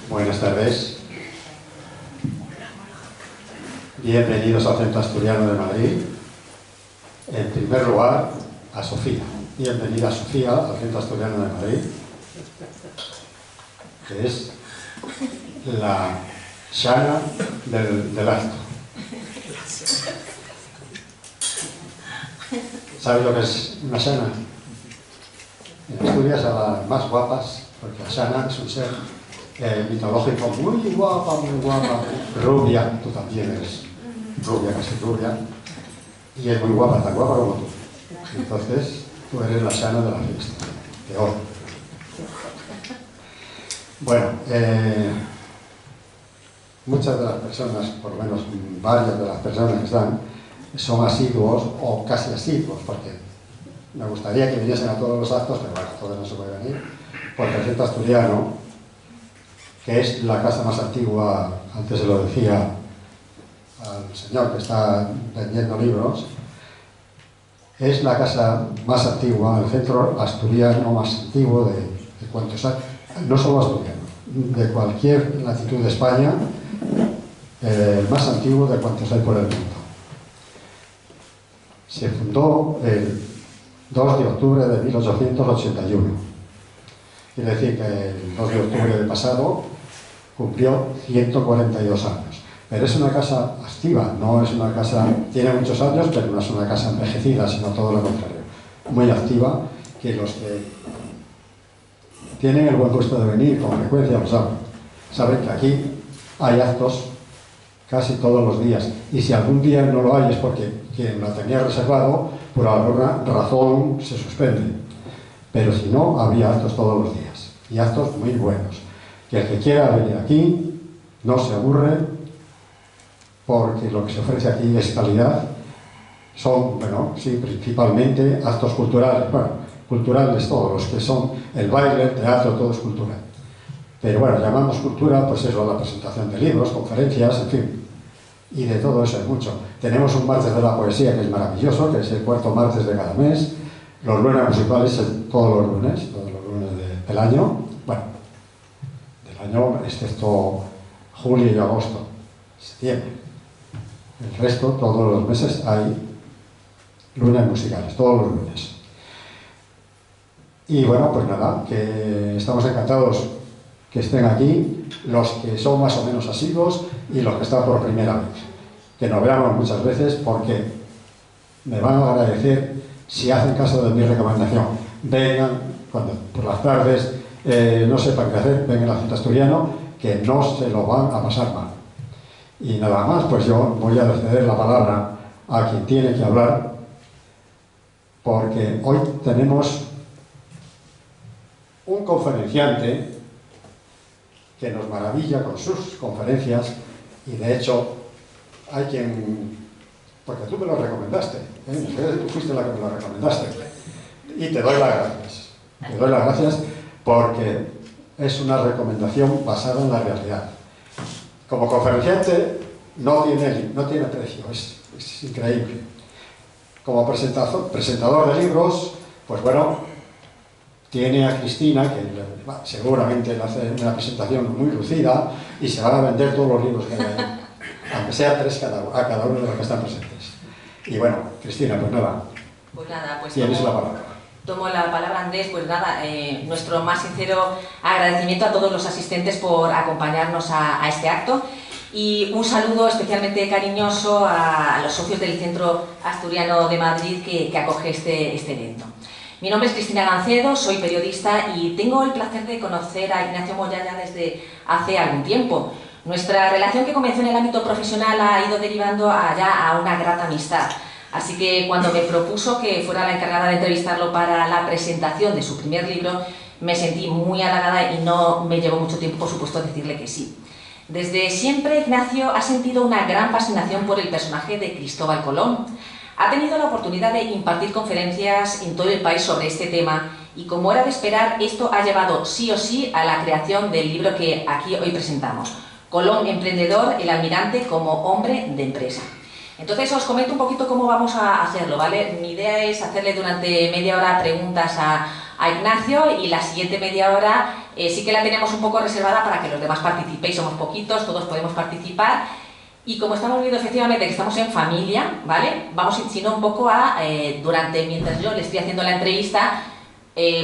Buenas tardes. Bienvenidos al Centro Asturiano de Madrid. En primer lugar, a Sofía. Bienvenida, Sofía, al Centro Asturiano de Madrid, que es la Xana del acto. ¿Sabes lo que es una Xana? En Asturias a las más guapas, porque la Xana es un ser mitológico muy guapa, rubia. Tú también eres rubia, casi rubia, y es muy guapa, tan guapa como tú. Entonces, tú eres la Xana de la fiesta, de hoy. Bueno, muchas de las personas, por lo menos varias de las personas que están, son asiduos o casi asiduos, porque me gustaría que viniesen a todos los actos, pero bueno, todos no se puede venir, porque el Centro Asturiano, que es la casa más antigua, antes se lo decía al señor que está vendiendo libros, es la casa más antigua, el centro asturiano más antiguo de cuantos hay, no solo asturiano, de cualquier latitud de España, el más antiguo de cuantos hay por el mundo. Se fundó el 2 de octubre de 1881. Quiere decir que el 2 de octubre del pasado cumplió 142 años. Pero es una casa activa, no es una casa... Tiene muchos años, pero no es una casa envejecida, sino todo lo contrario. Muy activa, que los que tienen el buen gusto de venir con frecuencia lo saben. Saben que aquí hay actos casi todos los días. Y si algún día no lo hay es porque quien lo tenía reservado, por alguna razón se suspende. Pero si no, había actos todos los días. Y actos muy buenos. Que el que quiera venir aquí no se aburre, porque lo que se ofrece aquí es calidad. Son, bueno, sí, principalmente actos culturales. Bueno, culturales todos, los que son el baile, el teatro, todo es cultural. Pero bueno, llamamos cultura, pues eso, la presentación de libros, conferencias, en fin. Y de todo eso hay mucho. Tenemos un martes de la poesía que es maravilloso, que es el cuarto martes de cada mes. Los lunes musicales todos los lunes del año. Bueno, del año, excepto julio y agosto, septiembre. El resto, todos los meses, hay lunes musicales, todos los lunes. Y bueno, pues nada, que estamos encantados que estén aquí, los que son más o menos asiduos y los que están por primera vez. Que nos veamos muchas veces porque me van a agradecer si hacen caso de mi recomendación. Vengan cuando por las tardes no sepan qué hacer, vengan al Centro Asturiano, que no se lo van a pasar mal. Y nada más, pues yo voy a ceder la palabra a quien tiene que hablar, porque hoy tenemos un conferenciante que nos maravilla con sus conferencias, y de hecho hay quien, porque tú me lo recomendaste, tú fuiste la que me lo recomendaste, y te doy las gracias. Te doy las gracias porque es una recomendación basada en la realidad. Como conferenciante no tiene precio, es increíble. Como presentador de libros, pues bueno, tiene a Cristina, que seguramente le hace una presentación muy lucida y se van a vender todos los libros que hay ahí, aunque sea 3 a cada uno de los que están presentes. Y bueno, Cristina, pues nada, tienes la palabra. Tomo la palabra, Andrés. Pues nada, nuestro más sincero agradecimiento a todos los asistentes por acompañarnos a este acto, y un saludo especialmente cariñoso a los socios del Centro Asturiano de Madrid que acoge este evento. Mi nombre es Cristina Gancedo, soy periodista y tengo el placer de conocer a Ignacio Moyalla desde hace algún tiempo. Nuestra relación, que comenzó en el ámbito profesional, ha ido derivando ya a una grata amistad. Así que cuando me propuso que fuera la encargada de entrevistarlo para la presentación de su primer libro, me sentí muy halagada y no me llevó mucho tiempo, por supuesto, decirle que sí. Desde siempre, Ignacio ha sentido una gran fascinación por el personaje de Cristóbal Colón. Ha tenido la oportunidad de impartir conferencias en todo el país sobre este tema y, como era de esperar, esto ha llevado sí o sí a la creación del libro que aquí hoy presentamos, Colón emprendedor, el almirante como hombre de empresa. Entonces os comento un poquito cómo vamos a hacerlo, ¿vale? Mi idea es hacerle durante media hora preguntas a Ignacio, y la siguiente media hora Sí que la tenemos un poco reservada para que los demás participéis, somos poquitos, todos podemos participar. Y como estamos viendo efectivamente que estamos en familia, ¿vale? Vamos sino un poco a, mientras yo le estoy haciendo la entrevista,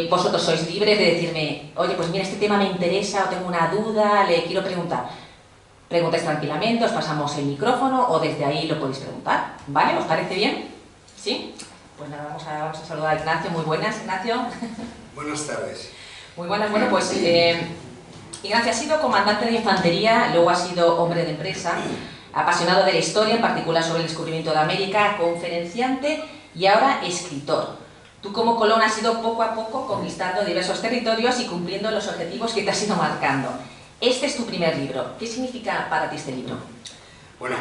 vosotros sois libres de decirme, oye, pues mira, este tema me interesa o tengo una duda, le quiero preguntar. Preguntáis tranquilamente, os pasamos el micrófono o desde ahí lo podéis preguntar, ¿vale? ¿Os parece bien? ¿Sí? Pues nada, vamos a saludar a Ignacio. Muy buenas, Ignacio. Buenas tardes. Muy buenas. Bueno, pues Ignacio ha sido comandante de infantería, luego ha sido hombre de empresa, apasionado de la historia, en particular sobre el descubrimiento de América, conferenciante y ahora escritor. Tú como Colón has ido poco a poco conquistando diversos territorios y cumpliendo los objetivos que te has ido marcando. Este es tu primer libro. ¿Qué significa para ti este libro? Bueno,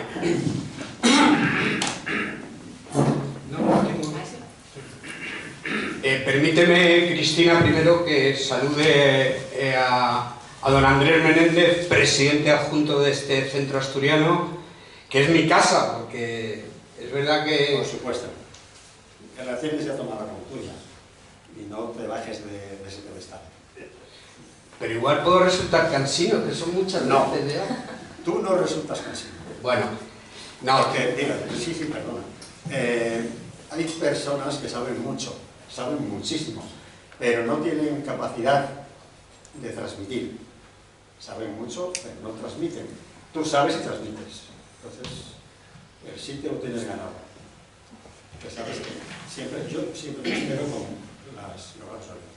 permíteme, Cristina, primero que salude a don Andrés Menéndez, presidente adjunto de este centro asturiano, que es mi casa, porque es verdad que... Por supuesto. Que la tienes ya tomada como tuya y no te bajes de ese pedestal. Pero igual puedo resultar cansino, que son muchas veces ya. Tú no resultas cansino. Bueno, no. Sí, perdona. Hay personas que saben mucho, saben muchísimo, pero no tienen capacidad de transmitir. Saben mucho, pero no transmiten. Tú sabes y transmites. Entonces, el sitio lo tienes ganado. Que sabes que yo siempre me espero con los brazos abiertos.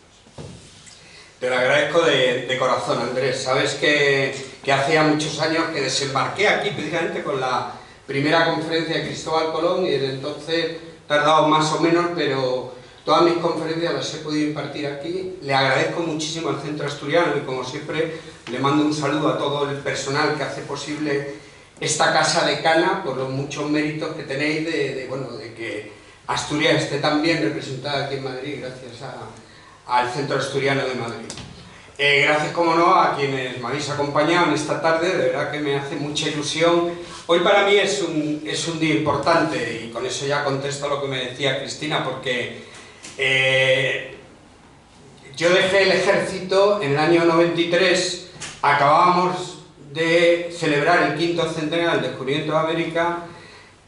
Te lo agradezco de corazón, Andrés. Sabes que hacía muchos años que desembarqué aquí precisamente con la primera conferencia de Cristóbal Colón y desde entonces he tardado más o menos, pero todas mis conferencias las he podido impartir aquí. Le agradezco muchísimo al Centro Asturiano y como siempre le mando un saludo a todo el personal que hace posible esta casa de Cana por los muchos méritos que tenéis de que Asturias esté tan bien representada aquí en Madrid gracias al Centro Asturiano de Madrid. Gracias, como no, a quienes me habéis acompañado en esta tarde, de verdad que me hace mucha ilusión. Hoy para mí es un día importante y con eso ya contesto lo que me decía Cristina, porque yo dejé el ejército en el año 93, acabábamos de celebrar el 5º centenario del descubrimiento de América,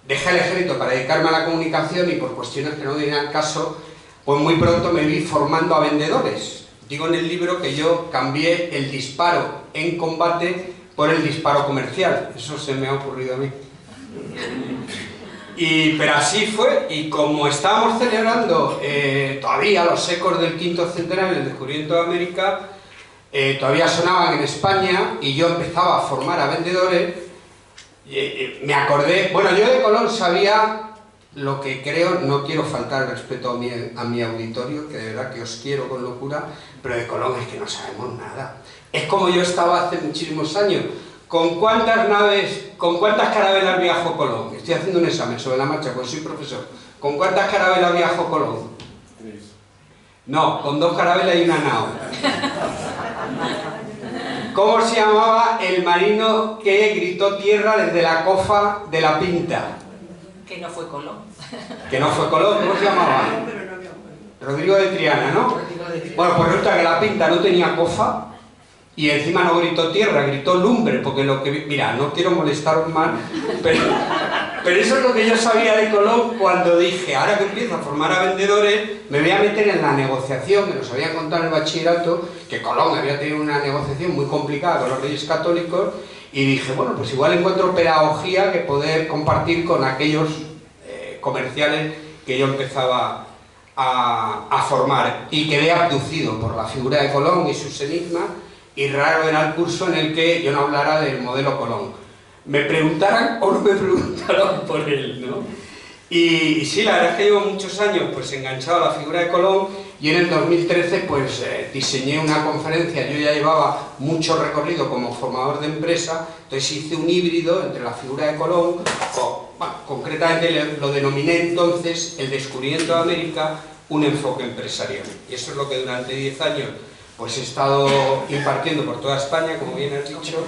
dejé el ejército para dedicarme a la comunicación y por cuestiones que no vienen al caso, pues muy pronto me vi formando a vendedores. Digo en el libro que yo cambié el disparo en combate por el disparo comercial. Eso se me ha ocurrido a mí. Pero así fue, y como estábamos celebrando todavía los ecos del 5º centenario del descubrimiento de América, todavía sonaban en España y yo empezaba a formar a vendedores, me acordé, bueno, yo de Colón sabía lo que creo, no quiero faltar el respeto a mi auditorio, que de verdad que os quiero con locura, pero de Colón es que no sabemos nada. Es como yo estaba hace muchísimos años. ¿Con cuántas carabelas viajó Colón? Estoy haciendo un examen sobre la marcha, pues soy profesor. ¿Con cuántas carabelas viajó Colón? 3. No, con 2 carabelas y una nao. ¿Cómo se llamaba el marino que gritó tierra desde la cofa de la Pinta? Que no fue Colón. Que no fue Colón, ¿cómo se llamaba? Rodrigo de Triana, ¿no? Bueno, pues resulta que la Pinta no tenía cofa y encima no gritó tierra, gritó lumbre, porque lo que... Mira, no quiero molestaros más, pero eso es lo que yo sabía de Colón cuando dije, ahora que empiezo a formar a vendedores, me voy a meter en la negociación, que nos había contado en el bachillerato, que Colón había tenido una negociación muy complicada con los reyes católicos, y dije, bueno, pues igual encuentro pedagogía que poder compartir con aquellos comerciales que yo empezaba a formar, y quedé abducido por la figura de Colón y sus enigmas, y raro era el curso en el que yo no hablara del modelo Colón. Me preguntaran o no me preguntaran por él, ¿no? Y sí, la verdad es que llevo muchos años pues enganchado a la figura de Colón, y en el 2013 pues diseñé una conferencia. Yo ya llevaba mucho recorrido como formador de empresa, entonces hice un híbrido entre la figura de Colón, bueno, concretamente lo denominé entonces el descubrimiento de América, un enfoque empresarial. Y eso es lo que durante 10 años pues he estado impartiendo por toda España, como bien has dicho,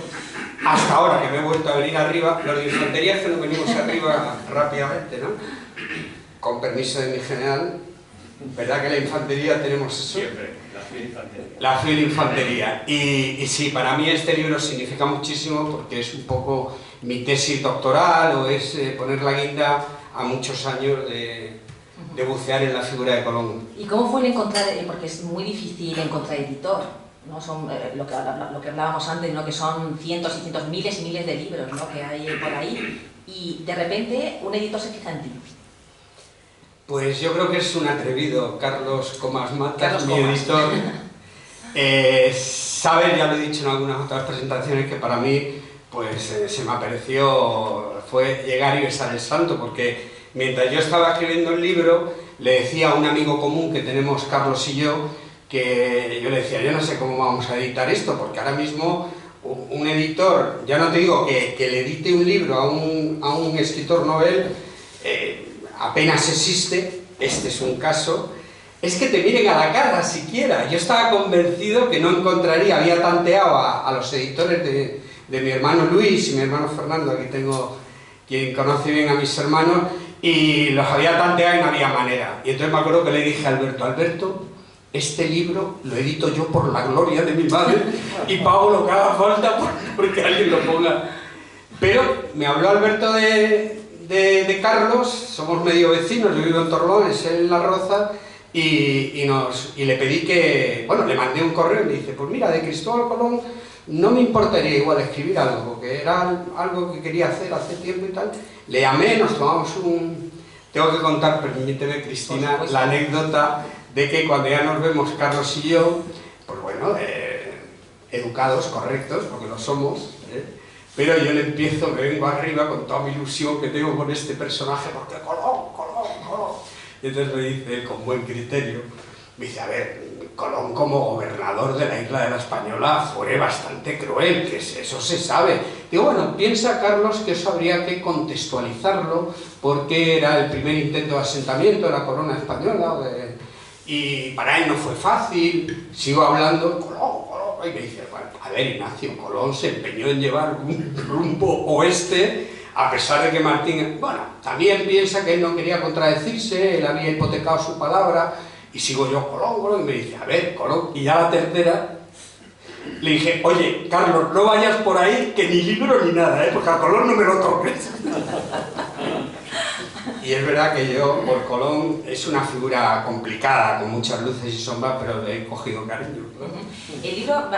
hasta ahora que me he vuelto a venir arriba. Los de infantería es que nos venimos arriba rápidamente, ¿no? Con permiso de mi general, ¿verdad que la infantería tenemos eso? Siempre, La fiel infantería. Y sí, para mí este libro significa muchísimo porque es un poco mi tesis doctoral o es poner la guinda a muchos años de bucear en la figura de Colón. ¿Y cómo fue el encontrar, porque es muy difícil encontrar editor, ¿no? Son lo que hablábamos antes, ¿no? Que son cientos y cientos, miles y miles de libros, ¿no? Que hay por ahí, y de repente un editor se fija en ti? Pues yo creo que es un atrevido, Carlos Comas Matas, mi Comas. editor. Sabes, ya lo he dicho en algunas otras presentaciones, que para mí pues se me apareció, fue llegar y besar el santo, porque mientras yo estaba escribiendo el libro, le decía a un amigo común que tenemos, Carlos y yo, que yo le decía, yo no sé cómo vamos a editar esto, porque ahora mismo un editor, ya no te digo que le edite un libro a un escritor novel, apenas existe, este es un caso, es que te miren a la cara siquiera. Yo estaba convencido que no encontraría, había tanteado a los editores de mi hermano Luis y mi hermano Fernando, aquí tengo quien conoce bien a mis hermanos, y los había tanteado y no había manera. Y entonces me acuerdo que le dije a Alberto, Alberto, este libro lo edito yo por la gloria de mi madre y pago lo que haga falta porque alguien lo ponga. Pero me habló Alberto de Carlos, somos medio vecinos, yo vivo en Torlones, él en La Roza, y le pedí que, bueno, le mandé un correo y le dije, pues mira, de Cristóbal Colón no me importaría igual escribir algo, porque era algo que quería hacer hace tiempo y tal. Le llamé, nos tomamos tengo que contar, permíteme Cristina, la anécdota de que cuando ya nos vemos Carlos y yo, pues bueno, educados, correctos, porque lo somos, pero yo le empiezo, me vengo arriba con toda mi ilusión que tengo con este personaje, porque Colón, Colón, Colón. Y entonces me dice él, con buen criterio, me dice, a ver, Colón como gobernador de la isla de la Española fue bastante cruel, que eso se sabe. Digo, bueno, piensa Carlos que eso habría que contextualizarlo, porque era el primer intento de asentamiento de la corona española, y para él no fue fácil. Sigo hablando, Colón, Colón, y me dice, bueno, a ver, Ignacio, Colón se empeñó en llevar un rumbo oeste, a pesar de que Martín, bueno, también piensa que él no quería contradecirse, él había hipotecado su palabra, y sigo yo, Colón, Colón, y me dice, a ver, Colón, y ya la tercera, le dije, oye, Carlos, no vayas por ahí, que ni libro ni nada, porque a Colón no me lo toques. Y es verdad que yo, por Colón, es una figura complicada, con muchas luces y sombras, pero le he cogido cariño, ¿no? El libro,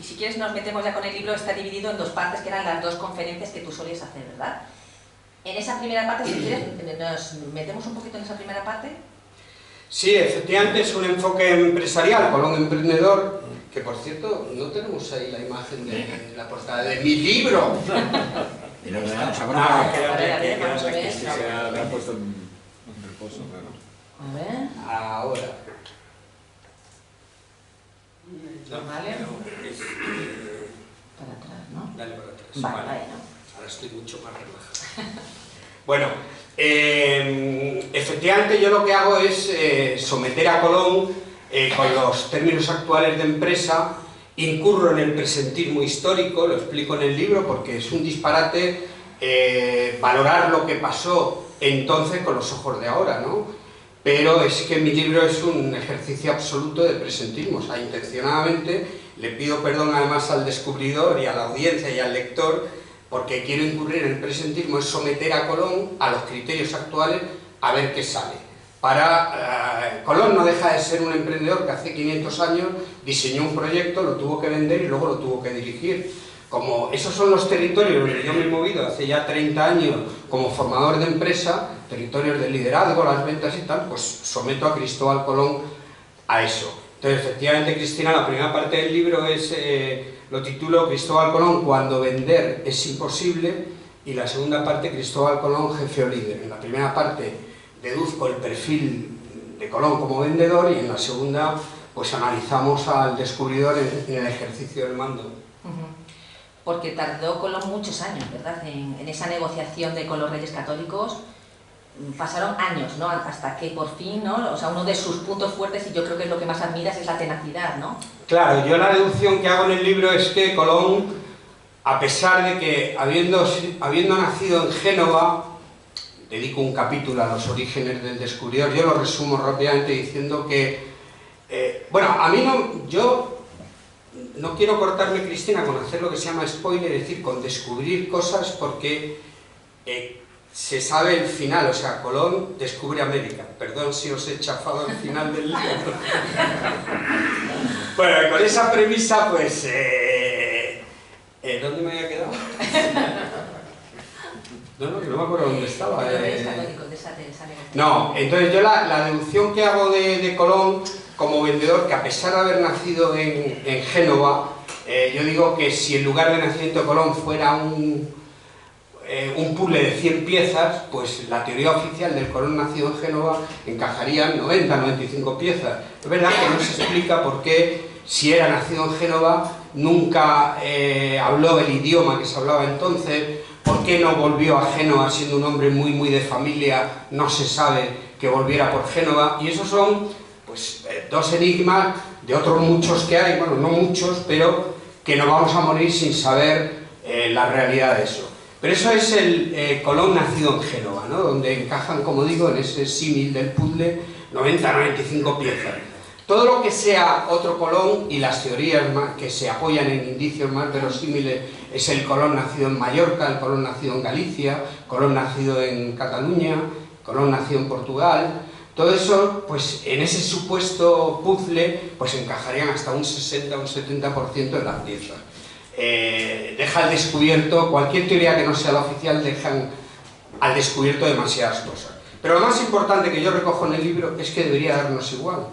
si quieres nos metemos ya con el libro, está dividido en dos partes, que eran las dos conferencias que tú solías hacer, ¿verdad? En esa primera parte, si quieres, nos metemos un poquito en esa primera parte. Sí, efectivamente es un enfoque empresarial, Colón emprendedor, que por cierto, no tenemos ahí la imagen de la portada de mi libro. Y no veamos A ver. se ha puesto en reposo, claro. A ver. Ahora. Vale. Para atrás, ¿no? Dale para atrás. Vale, vale, ¿no? Ahora estoy mucho más relajado. Bueno, efectivamente yo lo que hago es someter a Colón con los términos actuales de empresa. Incurro en el presentismo histórico, lo explico en el libro, porque es un disparate valorar lo que pasó entonces con los ojos de ahora, ¿no? Pero es que mi libro es un ejercicio absoluto de presentismo, o sea, intencionadamente le pido perdón además al descubridor y a la audiencia y al lector, porque quiero incurrir en el presentismo, es someter a Colón a los criterios actuales a ver qué sale. Colón no deja de ser un emprendedor que hace 500 años diseñó un proyecto, lo tuvo que vender y luego lo tuvo que dirigir. Como esos son los territorios donde yo me he movido hace ya 30 años como formador de empresa, territorios de liderazgo, las ventas y tal, pues someto a Cristóbal Colón a eso. Entonces, efectivamente, Cristina, la primera parte del libro lo titulo Cristóbal Colón cuando vender es imposible, y la segunda parte Cristóbal Colón jefe o líder. En la primera parte deduzco el perfil de Colón como vendedor y en la segunda pues analizamos al descubridor en el ejercicio del mando. Porque tardó Colón muchos años, ¿verdad? En esa negociación con los reyes católicos pasaron años, ¿no? Hasta que por fin, ¿no? O sea, uno de sus puntos fuertes, y yo creo que es lo que más admiras, es la tenacidad, ¿no? Claro, yo la deducción que hago en el libro es que Colón, a pesar de que habiendo nacido en Génova, dedico un capítulo a los orígenes del descubridor, yo lo resumo rápidamente diciendo que Bueno, a mí no... Yo no quiero cortarme, Cristina, con hacer lo que se llama spoiler, es decir, con descubrir cosas, porque se sabe el final, o sea, Colón descubre América. Perdón si os he chafado el final del libro. Bueno, con esa premisa, pues... ¿dónde me había quedado? No me acuerdo dónde estaba. No, entonces yo la deducción que hago de Colón como vendedor, que a pesar de haber nacido en Génova, yo digo que si el lugar de nacimiento de Colón fuera un puzzle de 100 piezas, pues la teoría oficial del Colón nacido en Génova encajaría 90-95 piezas. Es verdad que no se explica por qué, si era nacido en Génova, nunca habló el idioma que se hablaba entonces. ¿Por qué no volvió a Génova siendo un hombre muy de familia? No se sabe que volviera por Génova. Y esos son, pues, dos enigmas de otros muchos que hay, bueno, no muchos, pero que nos vamos a morir sin saber la realidad de eso. Pero eso es el Colón nacido en Génova, ¿no? Donde encajan, como digo, en ese símil del puzzle, 90-95 piezas. Todo lo que sea otro Colón, y las teorías que se apoyan en indicios más verosímiles, es el Colón nacido en Mallorca, el Colón nacido en Galicia, Colón nacido en Cataluña, Colón nacido en Portugal. Todo eso, pues en ese supuesto puzzle, pues encajarían hasta un 60 o un 70% de las piezas. Deja al descubierto, cualquier teoría que no sea la oficial, dejan al descubierto demasiadas cosas. Pero lo más importante que yo recojo en el libro es que debería darnos igual.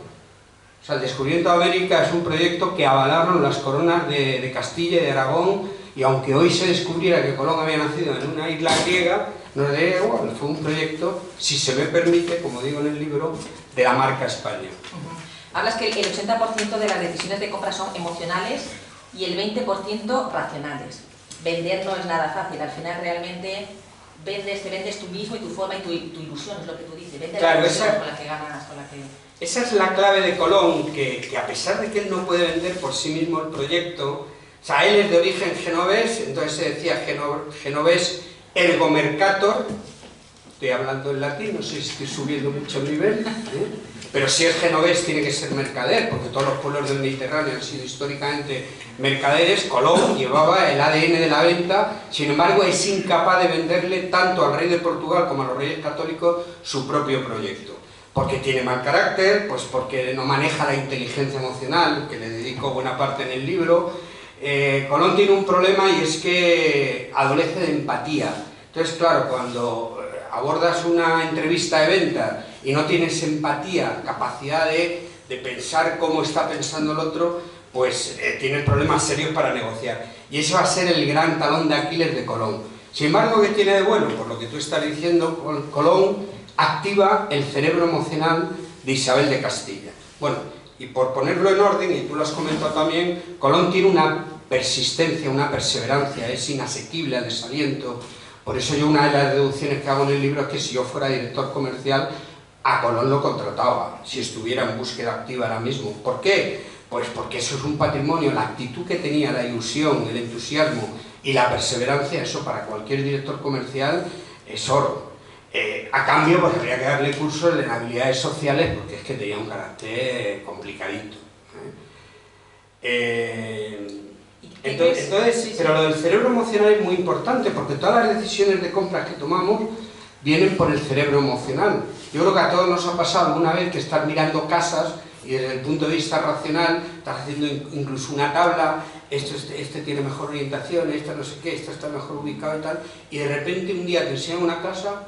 O sea, el descubrimiento de América es un proyecto que avalaron las coronas de Castilla y de Aragón, y aunque hoy se descubriera que Colón había nacido en una isla griega, nos daría igual. Fue un proyecto, si se me permite, como digo en el libro, de la marca España. Hablas que el 80% de las decisiones de compra son emocionales y el 20% racionales. Vender no es nada fácil, al final realmente te vendes tú mismo y tu forma y tu ilusión, es lo que tú dices. Vende claro, la ilusión con la que ganas, con la que... Esa es la clave de Colón, que a pesar de que él no puede vender por sí mismo el proyecto, o sea, él es de origen genovés, entonces se decía genovés ergo mercator, estoy hablando en latín, no sé si estoy subiendo mucho el nivel, pero si es genovés tiene que ser mercader, porque todos los pueblos del Mediterráneo han sido históricamente mercaderes. Colón llevaba el ADN de la venta, sin embargo es incapaz de venderle tanto al rey de Portugal como a los reyes católicos su propio proyecto. Porque tiene mal carácter, pues porque no maneja la inteligencia emocional, que le dedico buena parte en el libro. Colón tiene un problema, y es que adolece de empatía. Entonces, claro, cuando abordas una entrevista de venta y no tienes empatía, capacidad de pensar cómo está pensando el otro, pues tienes problemas serios para negociar. Y ese va a ser el gran talón de Aquiles de Colón. Sin embargo, ¿qué tiene de bueno? Por lo que tú estás diciendo, Colón activa el cerebro emocional de Isabel de Castilla. Bueno, y por ponerlo en orden, y tú lo has comentado también, Colón tiene una persistencia, una perseverancia, es inasequible al desaliento. Por eso yo, una de las deducciones que hago en el libro es que si yo fuera director comercial, a Colón lo contrataba, si estuviera en búsqueda activa ahora mismo. ¿Por qué? Pues porque eso es un patrimonio, la actitud que tenía, la ilusión, el entusiasmo y la perseverancia, eso para cualquier director comercial es oro. A cambio, pues habría que darle cursos en habilidades sociales, porque es que tenía un carácter complicadito. Entonces, pero lo del cerebro emocional es muy importante, porque todas las decisiones de compras que tomamos vienen por el cerebro emocional. Yo creo que a todos nos ha pasado alguna vez que estar mirando casas y desde el punto de vista racional estás haciendo incluso una tabla, este tiene mejor orientación, este no sé qué, este está mejor ubicado y tal, y de repente un día te enseñan una casa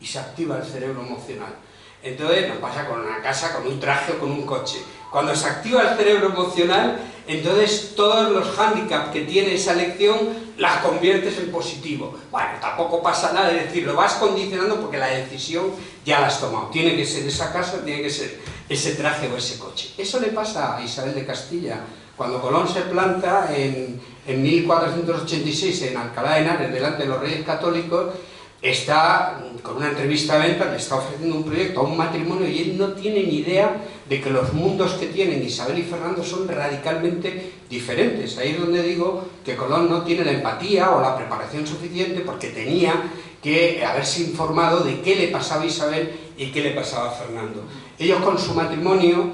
y se activa el cerebro emocional. Entonces nos pasa con una casa, con un traje o con un coche. Cuando se activa el cerebro emocional, entonces todos los hándicaps que tiene esa elección las conviertes en positivo. Bueno, tampoco pasa nada, es decir, lo vas condicionando porque la decisión ya la has tomado. Tiene que ser esa casa, tiene que ser ese traje o ese coche. Eso le pasa a Isabel de Castilla. Cuando Colón se planta en 1486 en Alcalá de Henares delante de los reyes católicos, está con una entrevista de venta, le está ofreciendo un proyecto a un matrimonio, y él no tiene ni idea de que los mundos que tienen Isabel y Fernando son radicalmente diferentes. Ahí es donde digo que Colón no tiene la empatía o la preparación suficiente, porque tenía que haberse informado de qué le pasaba a Isabel y qué le pasaba a Fernando. Ellos con su matrimonio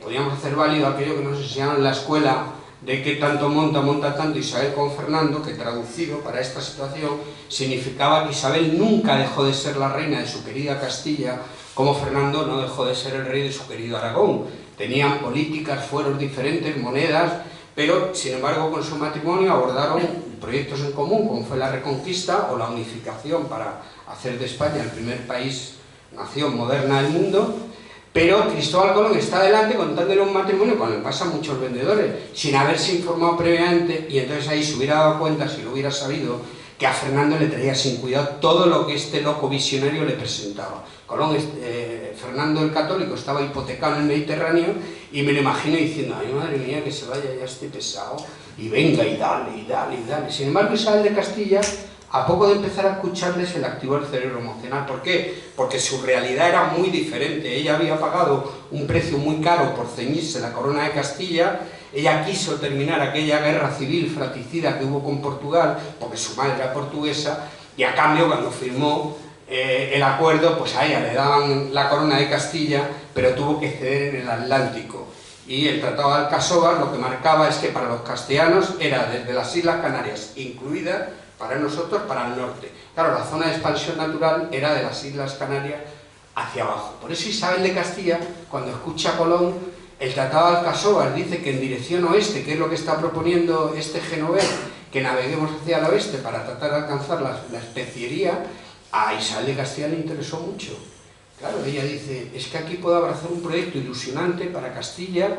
podíamos hacer válido aquello que nos enseñaron en la escuela, de que tanto monta tanto Isabel como Fernando, que traducido para esta situación significaba que Isabel nunca dejó de ser la reina de su querida Castilla, como Fernando no dejó de ser el rey de su querido Aragón. Tenían políticas, fueros diferentes, monedas, pero sin embargo con su matrimonio abordaron proyectos en común, como fue la Reconquista o la unificación para hacer de España el primer país, nación moderna del mundo. Pero Cristóbal Colón está adelante contándole un matrimonio, cuando le pasa a muchos vendedores, sin haberse informado previamente, y entonces ahí se hubiera dado cuenta, si lo hubiera sabido, que a Fernando le traía sin cuidado todo lo que este loco visionario le presentaba. Fernando el Católico estaba hipotecado en el Mediterráneo, y me lo imagino diciendo, ay madre mía, que se vaya ya este pesado, y venga, y dale, y dale, y dale. Sin embargo, Isabel de Castilla, a poco de empezar a escucharles, se le activó el cerebro emocional. ¿Por qué? Porque su realidad era muy diferente. Ella había pagado un precio muy caro por ceñirse la corona de Castilla. Ella quiso terminar aquella guerra civil fratricida que hubo con Portugal, porque su madre era portuguesa, y a cambio, cuando firmó el acuerdo, pues a ella le daban la corona de Castilla, pero tuvo que ceder en el Atlántico. Y el Tratado de Alcasovas lo que marcaba es que para los castellanos era desde las Islas Canarias, incluida para nosotros, para el norte. Claro, la zona de expansión natural era de las Islas Canarias hacia abajo. Por eso Isabel de Castilla, cuando escucha a Colón, el Tratado de Alcasovas dice que en dirección oeste, que es lo que está proponiendo este genovés, que naveguemos hacia el oeste para tratar de alcanzar la especiería, a Isabel de Castilla le interesó mucho. Claro, ella dice, es que aquí puedo abrazar un proyecto ilusionante para Castilla,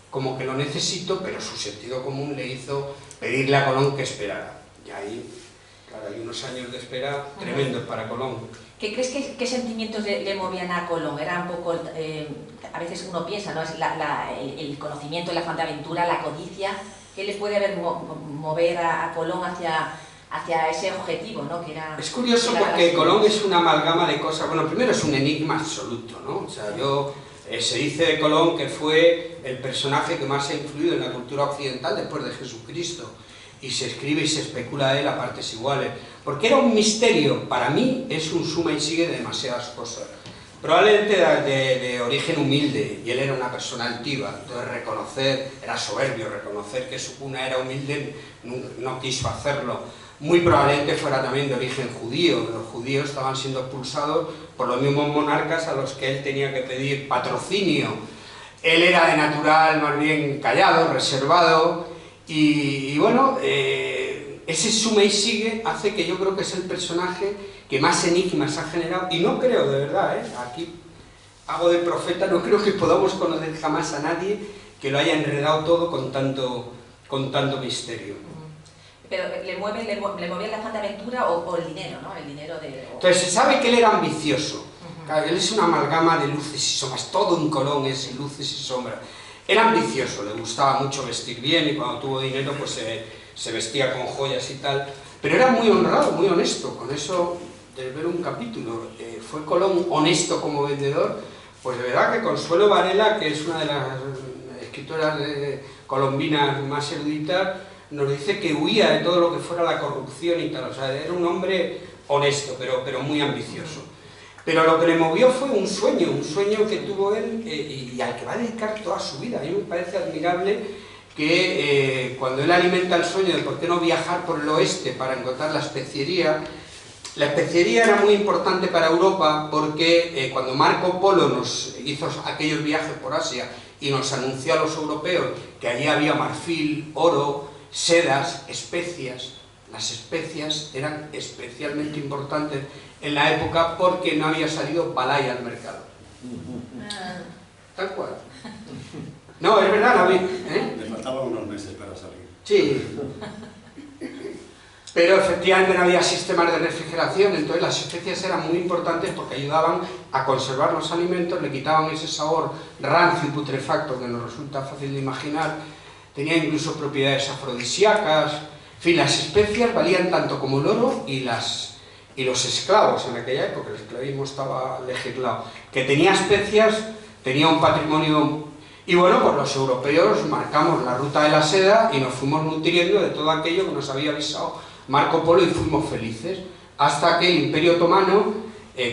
como que lo necesito, pero su sentido común le hizo pedirle a Colón que esperara. Y ahí, claro, hay unos años de espera tremendos para Colón. ¿Qué crees qué sentimientos le movían a Colón? Era un poco, a veces uno piensa, ¿no? Es el conocimiento, el afán de aventura, la codicia. ¿Qué le puede mover a Colón hacia ese objetivo, ¿no? Que era, es curioso porque Colón es una amalgama de cosas. Bueno, primero es un enigma absoluto, ¿no? O sea, se dice de Colón que fue el personaje que más ha influido en la cultura occidental después de Jesucristo. Y se escribe y se especula de él a partes iguales. Porque era un misterio. Para mí es un suma y sigue de demasiadas cosas. Probablemente de origen humilde, y él era una persona altiva, entonces era soberbio, reconocer que su cuna era humilde, no quiso hacerlo. Muy probablemente fuera también de origen judío. Los judíos estaban siendo expulsados por los mismos monarcas a los que él tenía que pedir patrocinio. Él era de natural más bien callado, reservado, y bueno, ese suma y sigue hace que yo creo que es el personaje que más enigmas ha generado, y no creo, de verdad, aquí hago de profeta, no creo que podamos conocer jamás a nadie que lo haya enredado todo con tanto misterio. Pero ¿le movía el afán de aventura o el dinero, ¿no? El dinero de... Entonces se sabe que él era ambicioso. Claro, él es una amalgama de luces y sombras, todo en Colón es luces y sombras. Era ambicioso, le gustaba mucho vestir bien, y cuando tuvo dinero pues se vestía con joyas y tal, pero era muy honrado, muy honesto. Con eso, de ver un capítulo, ¿fue Colón honesto como vendedor? Pues de verdad que Consuelo Varela, que es una de las escritoras colombinas más eruditas, nos dice que huía de todo lo que fuera la corrupción y tal. O sea, era un hombre honesto, pero muy ambicioso. Pero lo que le movió fue un sueño que tuvo él y al que va a dedicar toda su vida. A mí me parece admirable que cuando él alimenta el sueño de por qué no viajar por el oeste para encontrar la especiería era muy importante para Europa, porque cuando Marco Polo nos hizo aquellos viajes por Asia y nos anunció a los europeos que allí había marfil, oro, sedas, especias, las especias eran especialmente importantes en la época porque no había salido Balay al mercado. Tal cual. No, es verdad, no había, Le faltaban unos meses para salir. Sí. Pero efectivamente no había sistemas de refrigeración, entonces las especias eran muy importantes porque ayudaban a conservar los alimentos, le quitaban ese sabor rancio y putrefacto que nos resulta fácil de imaginar, tenía incluso propiedades afrodisíacas. En fin, las especias valían tanto como el oro y los esclavos en aquella época. El esclavismo estaba legislado. Que tenía especias, tenía un patrimonio. Y bueno, pues los europeos marcamos la ruta de la seda y nos fuimos nutriendo de todo aquello que nos había avisado Marco Polo y fuimos felices. Hasta que el Imperio Otomano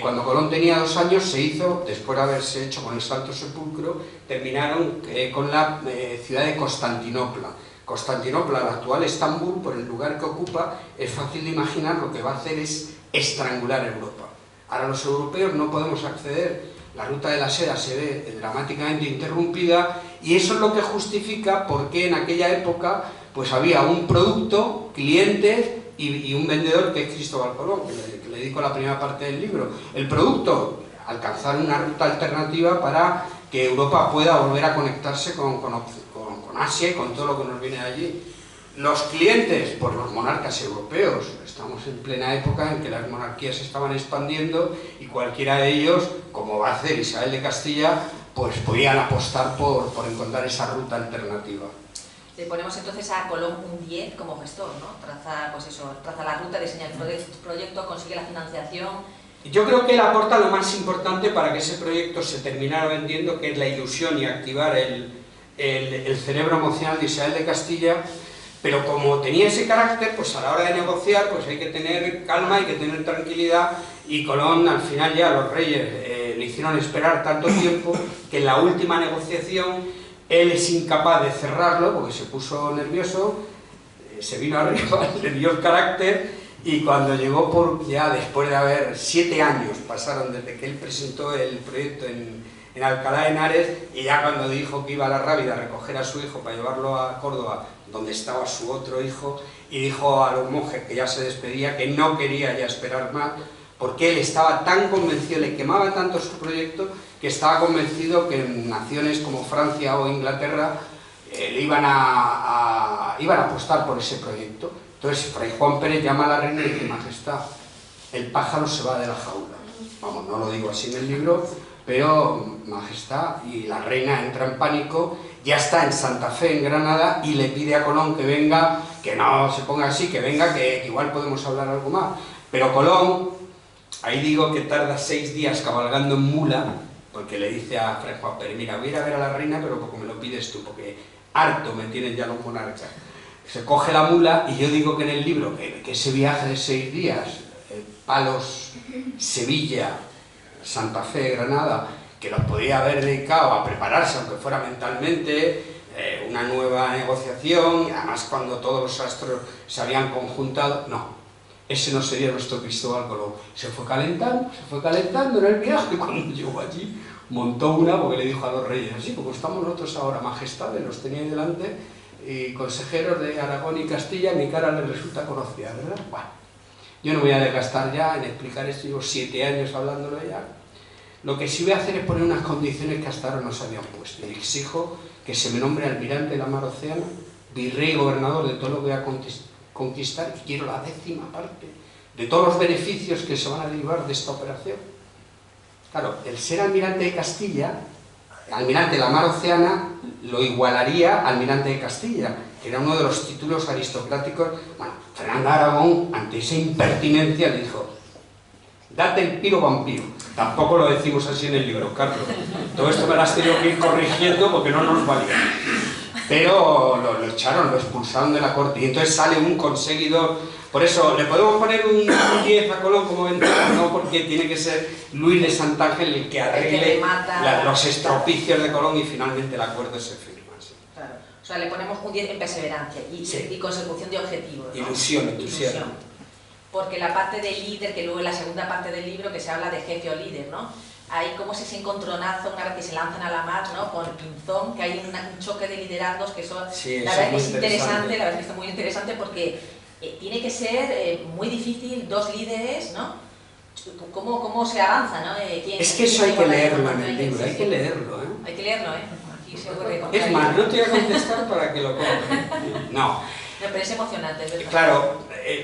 Cuando Colón tenía 2 años se hizo, después de haberse hecho con el Santo Sepulcro, terminaron con la ciudad de Constantinopla. Constantinopla, la actual Estambul, por el lugar que ocupa, es fácil de imaginar, lo que va a hacer es estrangular Europa. Ahora los europeos no podemos acceder, la ruta de la seda se ve dramáticamente interrumpida, y eso es lo que justifica por qué en aquella época pues había un producto, clientes y un vendedor, que es Cristóbal Colón, que le dedico la primera parte del libro. El producto, alcanzar una ruta alternativa para que Europa pueda volver a conectarse con Asia y con todo lo que nos viene de allí. Los clientes, pues los monarcas europeos. Estamos en plena época en que las monarquías se estaban expandiendo y cualquiera de ellos, como va a hacer Isabel de Castilla, pues podían apostar por encontrar esa ruta alternativa. Le ponemos entonces a Colón un 10 como gestor, ¿no? Traza, pues eso, traza la ruta, diseña el proyecto, consigue la financiación. Yo creo que él aporta lo más importante para que ese proyecto se terminara vendiendo, que es la ilusión y activar el cerebro emocional de Isabel de Castilla, pero como tenía ese carácter, pues a la hora de negociar pues hay que tener calma, hay que tener tranquilidad, y Colón al final ya los reyes le hicieron esperar tanto tiempo que en la última negociación él es incapaz de cerrarlo porque se puso nervioso, se vino arriba, le dio el carácter, y cuando llegó ya después de haber 7 años pasaron desde que él presentó el proyecto en Alcalá de Henares, y ya cuando dijo que iba a la Rábida a recoger a su hijo para llevarlo a Córdoba, donde estaba su otro hijo, y dijo a los monjes que ya se despedía, que no quería ya esperar más, porque él estaba tan convencido, le quemaba tanto su proyecto, que estaba convencido que en naciones como Francia o Inglaterra le iban a apostar por ese proyecto. Entonces Fray Juan Pérez llama a la reina y dice: Majestad, el pájaro se va de la jaula. Vamos, no lo digo así en el libro, pero Majestad, y la reina entra en pánico, ya está en Santa Fe, en Granada, y le pide a Colón que venga, que no se ponga así, que venga, que igual podemos hablar algo más. Pero Colón, ahí digo que tarda 6 días cabalgando en mula, porque le dice a Fray Juan Pérez: mira, voy a ir a ver a la reina, pero porque me lo pides tú, porque harto me tienen ya los monarcas. Se coge la mula, y yo digo que en el libro, que ese viaje de 6 días, Palos, Sevilla, Santa Fe, Granada, que los podía haber dedicado a prepararse, aunque fuera mentalmente, una nueva negociación, y además cuando todos los astros se habían conjuntado, no. Ese no sería nuestro Cristóbal Colón. Se fue calentando en el viaje, y cuando llegó allí montó una, porque le dijo a los reyes: así como estamos nosotros ahora, majestades, los tenía ahí delante, y consejeros de Aragón y Castilla, mi cara les resulta conocida, ¿verdad? Bueno, yo no voy a desgastar ya en explicar esto, llevo 7 años hablándolo ya. Lo que sí voy a hacer es poner unas condiciones que hasta ahora no se habían puesto. Y exijo que se me nombre almirante de la mar Océana, virrey y gobernador de todo lo que voy a conquistar, y quiero la 10ª parte de todos los beneficios que se van a derivar de esta operación. Claro, el ser almirante de Castilla, almirante de la mar Océana, lo igualaría a almirante de Castilla, que era uno de los títulos aristocráticos. Bueno, Fernando Aragón, ante esa impertinencia, le dijo: date el piro vampiro. Tampoco lo decimos así en el libro, Carlos. Todo esto me lo has tenido que ir corrigiendo porque no nos valía. Pero lo echaron, lo expulsaron de la corte, y entonces sale un conseguidor. Por eso le podemos poner un 10 a Colón como ventaja, no porque tiene que ser Luis de Santángel el que arregle los estropicios de Colón, y finalmente el acuerdo se firma. ¿Sí? Claro. O sea, le ponemos un 10 en perseverancia y consecución de objetivos, ¿no? Ilusión, entusiasmo. Porque la parte del líder, que luego en la segunda parte del libro, que se habla de jefe o líder, ¿no? Hay como ese encontronazo una vez que se lanzan a la mar, ¿no? Con el Pinzón, que hay un choque de liderazgos que son... Sí, la verdad es interesante, la verdad es que es muy interesante porque tiene que ser muy difícil 2 líderes, ¿no? ¿Cómo se avanza, ¿no? Es que eso hay que leerlo en el libro, hay que leerlo, ¿eh? Hay que leerlo, ¿eh? Aquí seguro que es más, no te voy a contestar para que lo compren. No. No, pero es emocionante, es verdad. Claro,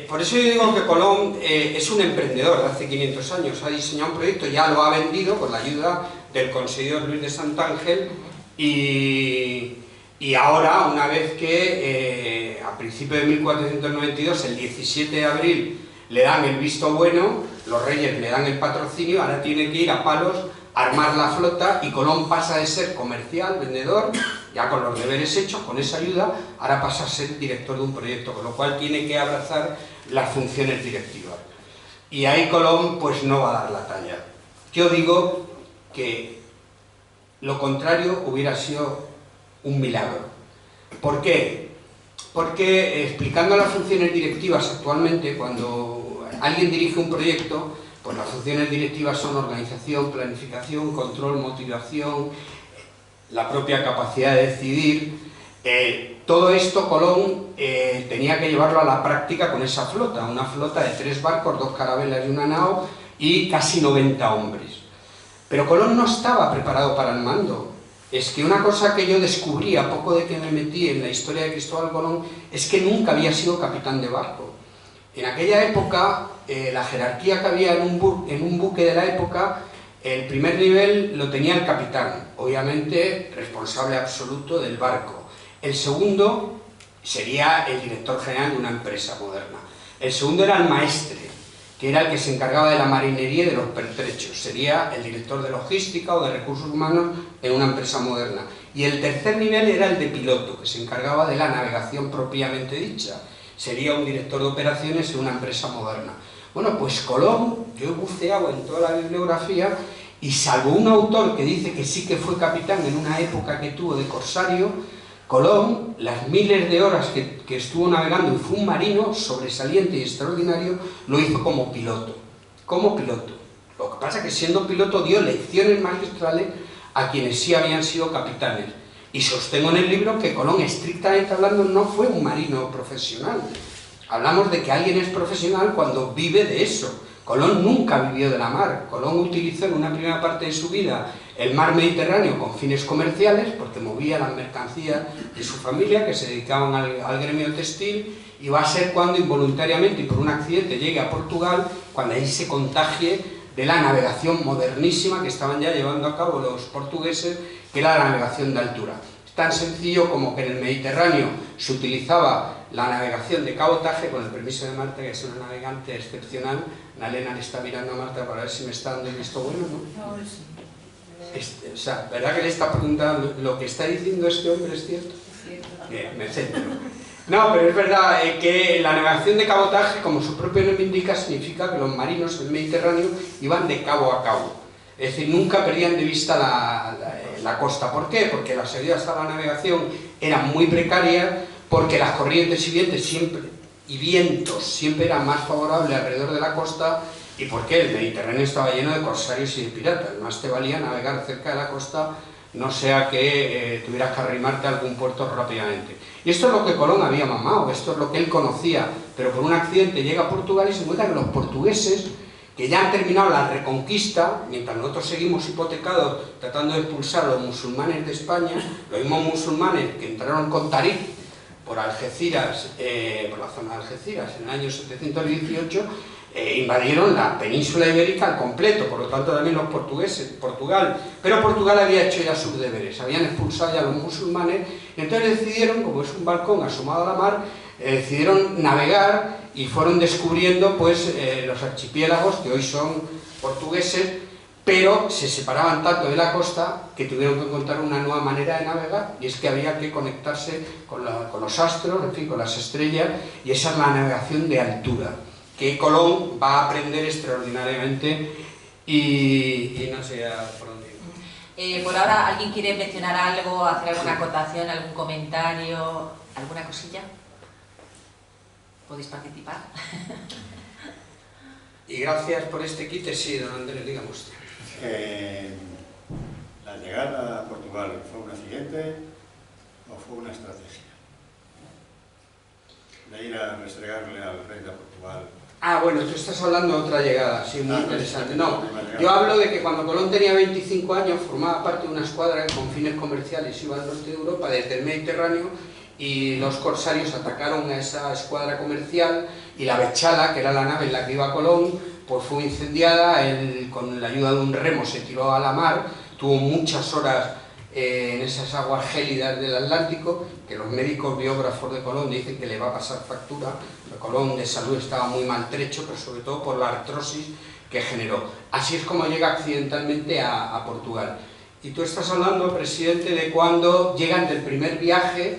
por eso yo digo que Colón es un emprendedor de hace 500 años, ha diseñado un proyecto, ya lo ha vendido con la ayuda del conseguidor Luis de Santángel, y ahora, una vez que a principios de 1492, el 17 de abril, le dan el visto bueno, los reyes le dan el patrocinio, ahora tiene que ir a Palos a armar la flota, y Colón pasa de ser comercial, vendedor, ya con los deberes hechos, con esa ayuda, ahora pasa a ser director de un proyecto, con lo cual tiene que abrazar las funciones directivas. y ahí Colón pues no va a dar la talla. Yo digo que lo contrario hubiera sido un milagro. ¿Por qué? Porque explicando las funciones directivas actualmente, cuando alguien dirige un proyecto, pues las funciones directivas son organización, planificación, control, motivación, la propia capacidad de decidir. Todo esto Colón tenía que llevarlo a la práctica con esa flota, una flota de 3 barcos, 2 carabelas y una nao y casi 90 hombres. Pero Colón no estaba preparado para el mando. Es que una cosa que yo descubrí a poco de que me metí en la historia de Cristóbal Colón es que nunca había sido capitán de barco. En aquella época, la jerarquía que había en un buque de la época, el primer nivel lo tenía el capitán, obviamente responsable absoluto del barco. El segundo sería el director general de una empresa moderna. El segundo era el maestre, que era el que se encargaba de la marinería y de los pertrechos. Sería el director de logística o de recursos humanos en una empresa moderna. Y el tercer nivel era el de piloto, que se encargaba de la navegación propiamente dicha. Sería un director de operaciones en una empresa moderna. Bueno, pues Colón, yo he buceado en toda la bibliografía y salvo un autor que dice que sí que fue capitán en una época que tuvo de corsario, Colón, las miles de horas que estuvo navegando y fue un marino sobresaliente y extraordinario, lo hizo como piloto. Como piloto. Lo que pasa es que siendo piloto dio lecciones magistrales a quienes sí habían sido capitanes. Y sostengo en el libro que Colón, estrictamente hablando, no fue un marino profesional. Hablamos de que alguien es profesional cuando vive de eso. Colón nunca vivió de la mar. Colón utilizó en una primera parte de su vida el mar Mediterráneo con fines comerciales, porque movía las mercancías de su familia, que se dedicaban al gremio textil, y va a ser cuando involuntariamente y por un accidente llegue a Portugal, cuando ahí se contagie de la navegación modernísima que estaban ya llevando a cabo los portugueses, que era la navegación de altura. Es tan sencillo como que en el Mediterráneo se utilizaba la navegación de cabotaje, con el permiso de Marta, que es una navegante excepcional. Elena le está mirando a Marta para ver si me está dando el visto bueno, ¿no? O sea, ¿verdad que le está preguntando lo que está diciendo este hombre es cierto? Bien, me centro. No, pero es verdad que la navegación de cabotaje, como su propio nombre indica, significa que los marinos del Mediterráneo iban de cabo a cabo. Es decir, nunca perdían de vista la costa. ¿Por qué? Porque las salidas a la navegación eran muy precarias, porque las corrientes y vientos siempre eran más favorables alrededor de la costa, y porque el Mediterráneo estaba lleno de corsarios y de piratas. Más te valía navegar cerca de la costa, no sea que tuvieras que arrimarte a algún puerto rápidamente. Y esto es lo que Colón había mamado, esto es lo que él conocía, pero por un accidente llega a Portugal y se encuentra que los portugueses, que ya han terminado la reconquista, mientras nosotros seguimos hipotecados tratando de expulsar a los musulmanes de España, los mismos musulmanes que entraron con Tarik por Algeciras, por la zona de Algeciras en el año 718, invadieron la península ibérica al completo, por lo tanto también los portugueses, Portugal. Pero Portugal había hecho ya sus deberes, habían expulsado ya a los musulmanes, y entonces decidieron, como es un balcón asomado a la mar, decidieron navegar y fueron descubriendo pues los archipiélagos que hoy son portugueses, pero se separaban tanto de la costa que tuvieron que encontrar una nueva manera de navegar, y es que había que conectarse con los astros, en fin, con las estrellas, y esa es la navegación de altura, que Colón va a aprender extraordinariamente y no sé por dónde ir. Por ahora, ¿alguien quiere mencionar algo, hacer alguna acotación, algún comentario, alguna cosilla? ¿Podéis participar? Y gracias por este quite, sí, don Andrés, dígame usted. ¿La llegada a Portugal fue un accidente o fue una estrategia? De ir a restregarle al rey de Portugal. Ah, bueno, tú estás hablando de otra llegada, sí, muy interesante. No, yo hablo de que cuando Colón tenía 25 años formaba parte de una escuadra que con fines comerciales iba al norte de Europa desde el Mediterráneo, y los corsarios atacaron a esa escuadra comercial, y la Bechala, que era la nave en la que iba Colón, pues fue incendiada. Él, con la ayuda de un remo, se tiró a la mar, tuvo muchas horas en esas aguas gélidas del Atlántico, que los médicos biógrafos de Colón dicen que le va a pasar factura. Colón de salud estaba muy maltrecho, pero sobre todo por la artrosis que generó. Así es como llega accidentalmente a Portugal. Y tú estás hablando, presidente, de cuando llegan del primer viaje,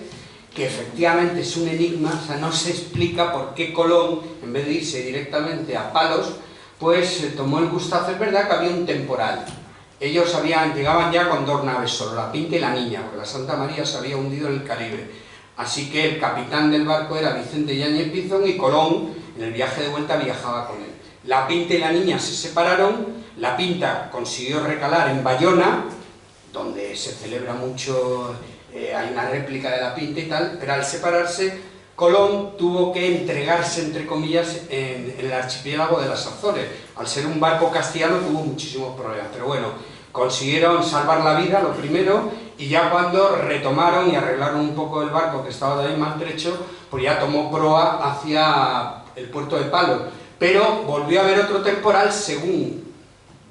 que efectivamente es un enigma. O sea, no se explica por qué Colón, en vez de irse directamente a Palos, pues tomó el gustazo. Es verdad que había un temporal. Ellos llegaban ya con 2 naves solo, la Pinta y la Niña, porque la Santa María se había hundido en el Caribe. Así que el capitán del barco era Vicente Yáñez Pinzón y Colón, en el viaje de vuelta, viajaba con él. La Pinta y la Niña se separaron, la Pinta consiguió recalar en Bayona, donde se celebra mucho, hay una réplica de la Pinta y tal, pero al separarse, Colón tuvo que entregarse, entre comillas, en el archipiélago de las Azores. Al ser un barco castellano tuvo muchísimos problemas, pero bueno, consiguieron salvar la vida, lo primero, y ya cuando retomaron y arreglaron un poco el barco, que estaba también maltrecho, pues ya tomó proa hacia el puerto de Palos. Pero volvió a haber otro temporal, según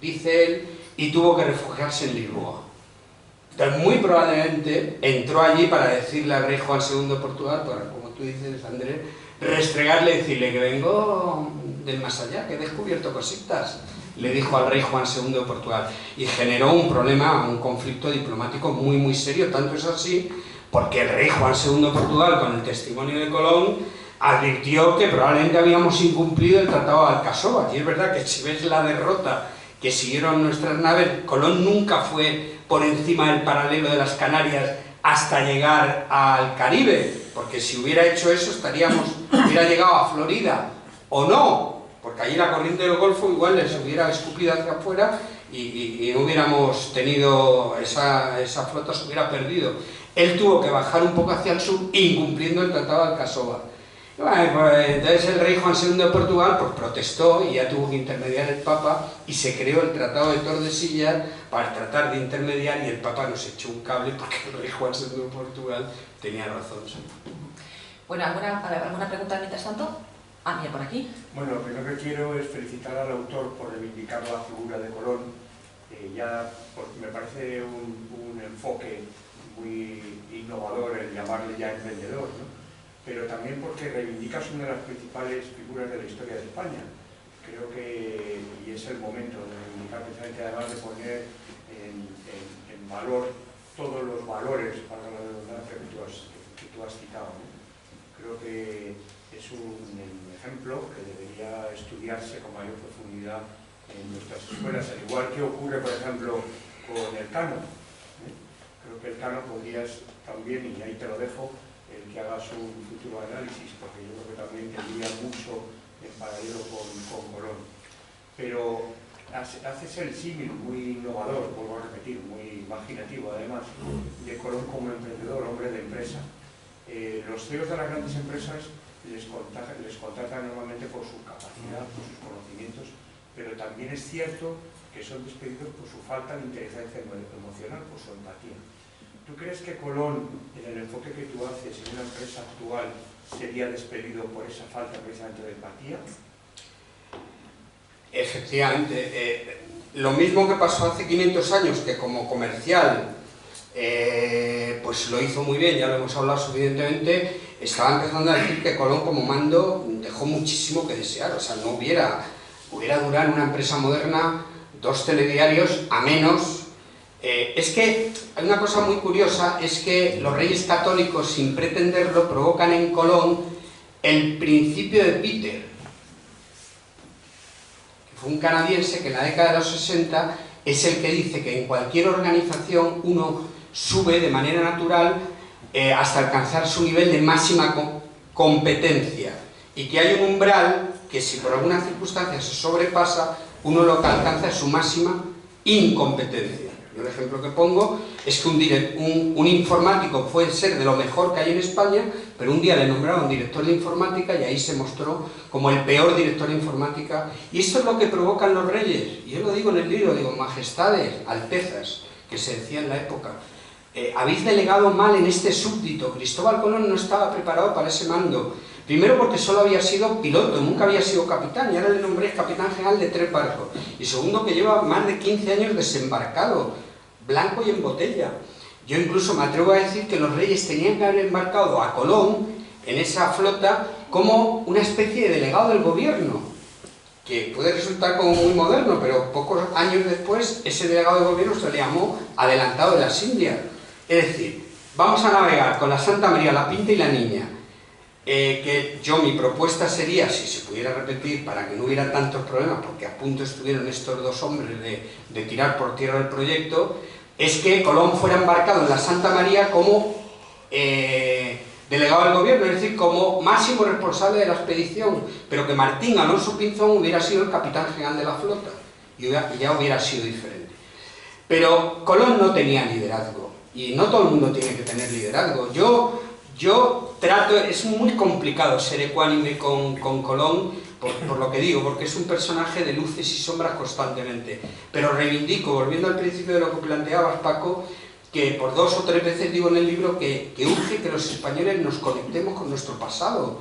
dice él, y tuvo que refugiarse en Lisboa. Entonces, muy probablemente entró allí para decirle al rey Juan II de Portugal, como tú dices, Andrés, restregarle y decirle que vengo del más allá, que he descubierto cositas, le dijo al rey Juan II de Portugal, y generó un problema, un conflicto diplomático muy muy serio. Tanto es así porque el rey Juan II de Portugal, con el testimonio de Colón, advirtió que probablemente habíamos incumplido el Tratado de Alcasova. Y es verdad que si ves la derrota que siguieron nuestras naves, Colón nunca fue por encima del paralelo de las Canarias hasta llegar al Caribe, porque si hubiera hecho eso hubiera llegado a Florida, o no, porque allí la corriente del Golfo igual les hubiera escupido hacia afuera y no hubiéramos tenido, esa flota se hubiera perdido. Él tuvo que bajar un poco hacia el sur, incumpliendo el Tratado de Alcasova. Bueno, pues, entonces el rey Juan II de Portugal pues, protestó y ya tuvo que intermediar el Papa, y se creó el Tratado de Tordesillas para tratar de intermediar, y el Papa nos echó un cable porque el rey Juan II de Portugal tenía razón. Bueno, ¿alguna pregunta mientras tanto? Ah, mira, por aquí. Bueno, lo primero que quiero es felicitar al autor por reivindicar la figura de Colón. Me parece un enfoque muy innovador el llamarle ya emprendedor, ¿no? Pero también porque reivindicas una de las principales figuras de la historia de España. Creo que, y es el momento de reivindicar, precisamente, además de poner en valor todos los valores, para la redundancia, que tú has citado, ¿no? Creo que es un ejemplo que debería estudiarse con mayor profundidad en nuestras escuelas, al igual que ocurre, por ejemplo, con el canon. Creo que el canon podrías también, y ahí te lo dejo, el que hagas un futuro análisis, porque yo creo que también tendría mucho en paralelo con Colón. Pero haces el símil muy innovador, vuelvo a repetir, muy imaginativo además, de Colón como emprendedor, hombre de empresa. Los CEOs de las grandes empresas les contratan normalmente por su capacidad, por sus conocimientos, pero también es cierto que son despedidos por su falta de inteligencia emocional, por su empatía. ¿Tú crees que Colón, en el enfoque que tú haces en una empresa actual, sería despedido por esa falta precisamente de empatía? Efectivamente. Lo mismo que pasó hace 500 años, que como comercial pues lo hizo muy bien, ya lo hemos hablado suficientemente, estaba empezando a decir que Colón como mando dejó muchísimo que desear. O sea, no hubiera durado en una empresa moderna 2 telediarios a menos. Es que hay una cosa muy curiosa, es que los reyes católicos, sin pretenderlo, provocan en Colón el principio de Peter, que fue un canadiense que en la década de los 60 es el que dice que en cualquier organización uno sube de manera natural hasta alcanzar su nivel de máxima competencia, y que hay un umbral que, si por alguna circunstancia se sobrepasa, uno lo que alcanza es su máxima incompetencia. El ejemplo que pongo es que un informático puede ser de lo mejor que hay en España, pero un día le nombraron director de informática y ahí se mostró como el peor director de informática. Y esto es lo que provocan los reyes. Y yo lo digo en el libro, digo, majestades, altezas, que se decía en la época, habéis delegado mal en este súbdito. Cristóbal Colón no estaba preparado para ese mando. Primero porque solo había sido piloto, nunca había sido capitán, y ahora le nombré capitán general de 3 barcos. Y segundo, que lleva más de 15 años desembarcado, blanco y en botella. Yo incluso me atrevo a decir que los reyes tenían que haber embarcado a Colón en esa flota como una especie de delegado del gobierno, que puede resultar como muy moderno, pero pocos años después ese delegado del gobierno se le llamó adelantado de las Indias. Es decir, vamos a navegar con la Santa María, la Pinta y la Niña. que mi propuesta sería, si se pudiera repetir, para que no hubiera tantos problemas, porque a punto estuvieron estos dos hombres de tirar por tierra el proyecto, es que Colón fuera embarcado en la Santa María como delegado del gobierno, es decir, como máximo responsable de la expedición, pero que Martín Alonso Pinzón hubiera sido el capitán general de la flota, y ya hubiera sido diferente. Pero Colón no tenía liderazgo, y no todo el mundo tiene que tener liderazgo. Yo trato, es muy complicado ser ecuánime con Colón, por lo que digo, porque es un personaje de luces y sombras constantemente. Pero reivindico, volviendo al principio de lo que planteabas, Paco, que por 2 o 3 veces digo en el libro que urge que los españoles nos conectemos con nuestro pasado,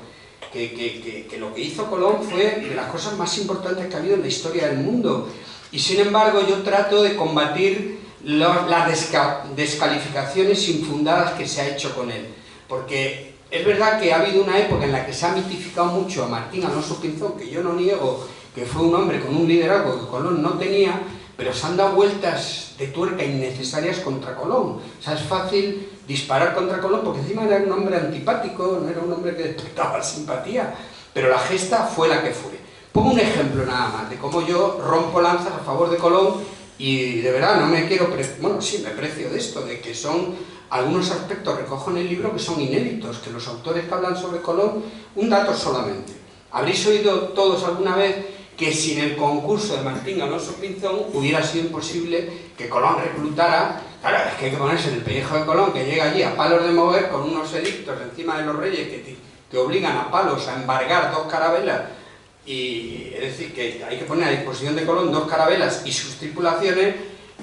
que lo que hizo Colón fue de las cosas más importantes que ha habido en la historia del mundo. Y sin embargo yo trato de combatir las descalificaciones infundadas que se ha hecho con él. Porque es verdad que ha habido una época en la que se ha mitificado mucho a Martín Alonso Pinzón, que yo no niego que fue un hombre con un liderazgo que Colón no tenía, pero se han dado vueltas de tuerca innecesarias contra Colón. O sea, es fácil disparar contra Colón porque encima era un hombre antipático, no era un hombre que despertaba simpatía, pero la gesta fue la que fue. Pongo un ejemplo nada más de cómo yo rompo lanzas a favor de Colón y de verdad no me quiero... Bueno, sí, me precio de esto, de que son... Algunos aspectos recojo en el libro que son inéditos, que los autores que hablan sobre Colón, un dato solamente. Habréis oído todos alguna vez que sin el concurso de Martín Alonso Pinzón hubiera sido imposible que Colón reclutara. Claro, es que hay que ponerse en el pellejo de Colón, que llega allí a palos de mover con unos edictos encima de los reyes que obligan a palos a embargar 2 carabelas, y es decir, que hay que poner a disposición de Colón 2 carabelas y sus tripulaciones,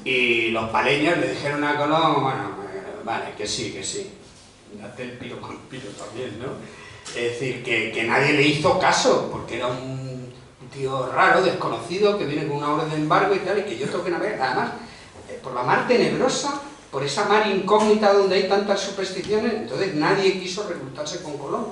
y los paleños le dijeron a Colón, bueno, vale, que sí, date el piro con piro también, ¿no? Es decir, que nadie le hizo caso, porque era un tío raro, desconocido, que viene con una orden de embargo y tal, y que yo tengo que navegar, además, por la mar tenebrosa, por esa mar incógnita donde hay tantas supersticiones. Entonces nadie quiso reclutarse con Colón.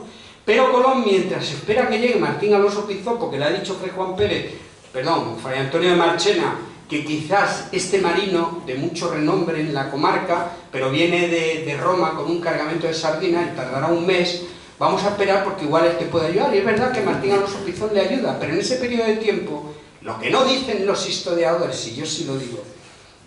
Pero Colón, mientras espera que llegue Martín Alonso Pinzón, porque le ha dicho Fray Antonio de Marchena, que quizás este marino de mucho renombre en la comarca, pero viene de Roma con un cargamento de sardinas y tardará un mes, vamos a esperar porque igual él te puede ayudar. Y es verdad que Martín Alonso Pinzón le ayuda, pero en ese periodo de tiempo, lo que no dicen los historiadores, y yo sí lo digo,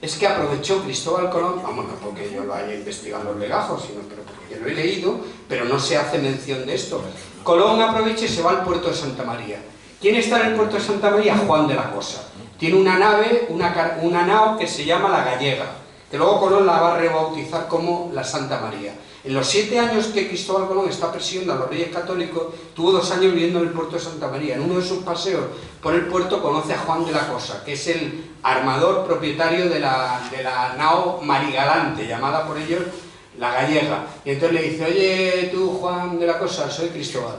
es que aprovechó Cristóbal Colón, vamos, no porque yo lo haya investigado en los legajos, sino porque lo he leído, pero no se hace mención de esto. Colón aprovecha y se va al puerto de Santa María. ¿Quién está en el puerto de Santa María? Juan de la Cosa. Tiene una nave, una nao que se llama la Gallega, que luego Colón la va a rebautizar como la Santa María. En los 7 años que Cristóbal Colón está persiguiendo a los reyes católicos, tuvo 2 años viviendo en el puerto de Santa María. En uno de sus paseos por el puerto conoce a Juan de la Cosa, que es el armador propietario de la nao Marigalante, llamada por ellos la Gallega. Y entonces le dice, oye tú Juan de la Cosa, soy Cristóbal,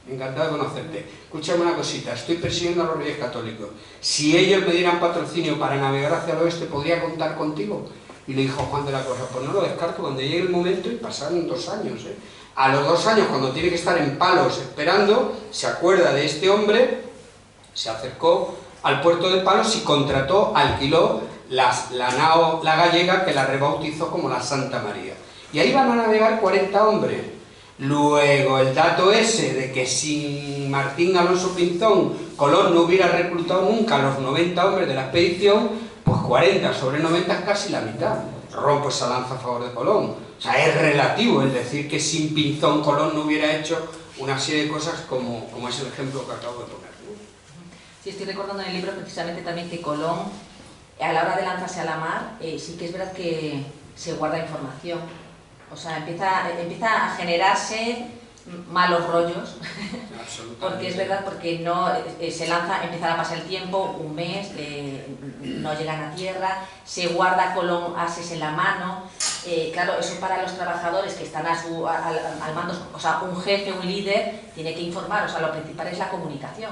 encantado de conocerte. Escúchame una cosita, estoy persiguiendo a los reyes católicos. Si ellos me dieran patrocinio para navegar hacia el oeste, ¿podría contar contigo? Y le dijo Juan de la Cosa, pues no lo descarto cuando llegue el momento, y pasaron 2 años. A los 2 años, cuando tiene que estar en Palos esperando, se acuerda de este hombre, se acercó al puerto de Palos y alquiló la nao, la Gallega, que la rebautizó como la Santa María. Y ahí van a navegar 40 hombres. Luego, el dato ese de que sin Martín Alonso Pinzón, Colón no hubiera reclutado nunca a los 90 hombres de la expedición, pues 40 sobre 90 es casi la mitad. Rompo esa lanza a favor de Colón. O sea, es relativo el decir que sin Pinzón Colón no hubiera hecho una serie de cosas como es el ejemplo que acabo de poner, ¿no? Sí, estoy recordando en el libro precisamente también que Colón, a la hora de lanzarse a la mar, sí que es verdad que se guarda información. O sea, empieza a generarse malos rollos, porque es verdad, porque no se lanza, empieza a pasar el tiempo, un mes, no llegan a tierra, se guarda Colón ases en la mano. Claro, eso para los trabajadores que están al mando, o sea, un jefe, un líder, tiene que informar. O sea, lo principal es la comunicación,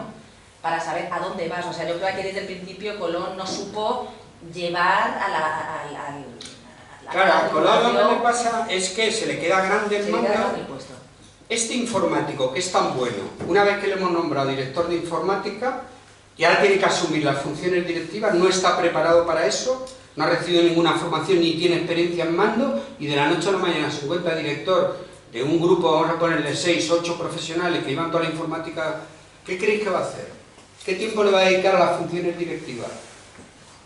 para saber a dónde vas. O sea, yo creo que desde el principio Colón no supo llevar Claro, a Colón lo que le pasa es que se le queda grande el mando. Este informático, que es tan bueno, una vez que le hemos nombrado director de informática y ahora tiene que asumir las funciones directivas, no está preparado para eso, no ha recibido ninguna formación ni tiene experiencia en mando, y de la noche a la mañana se encuentra director de un grupo, vamos a ponerle 6, 8 profesionales que iban toda la informática, ¿qué creéis que va a hacer? ¿Qué tiempo le va a dedicar a las funciones directivas?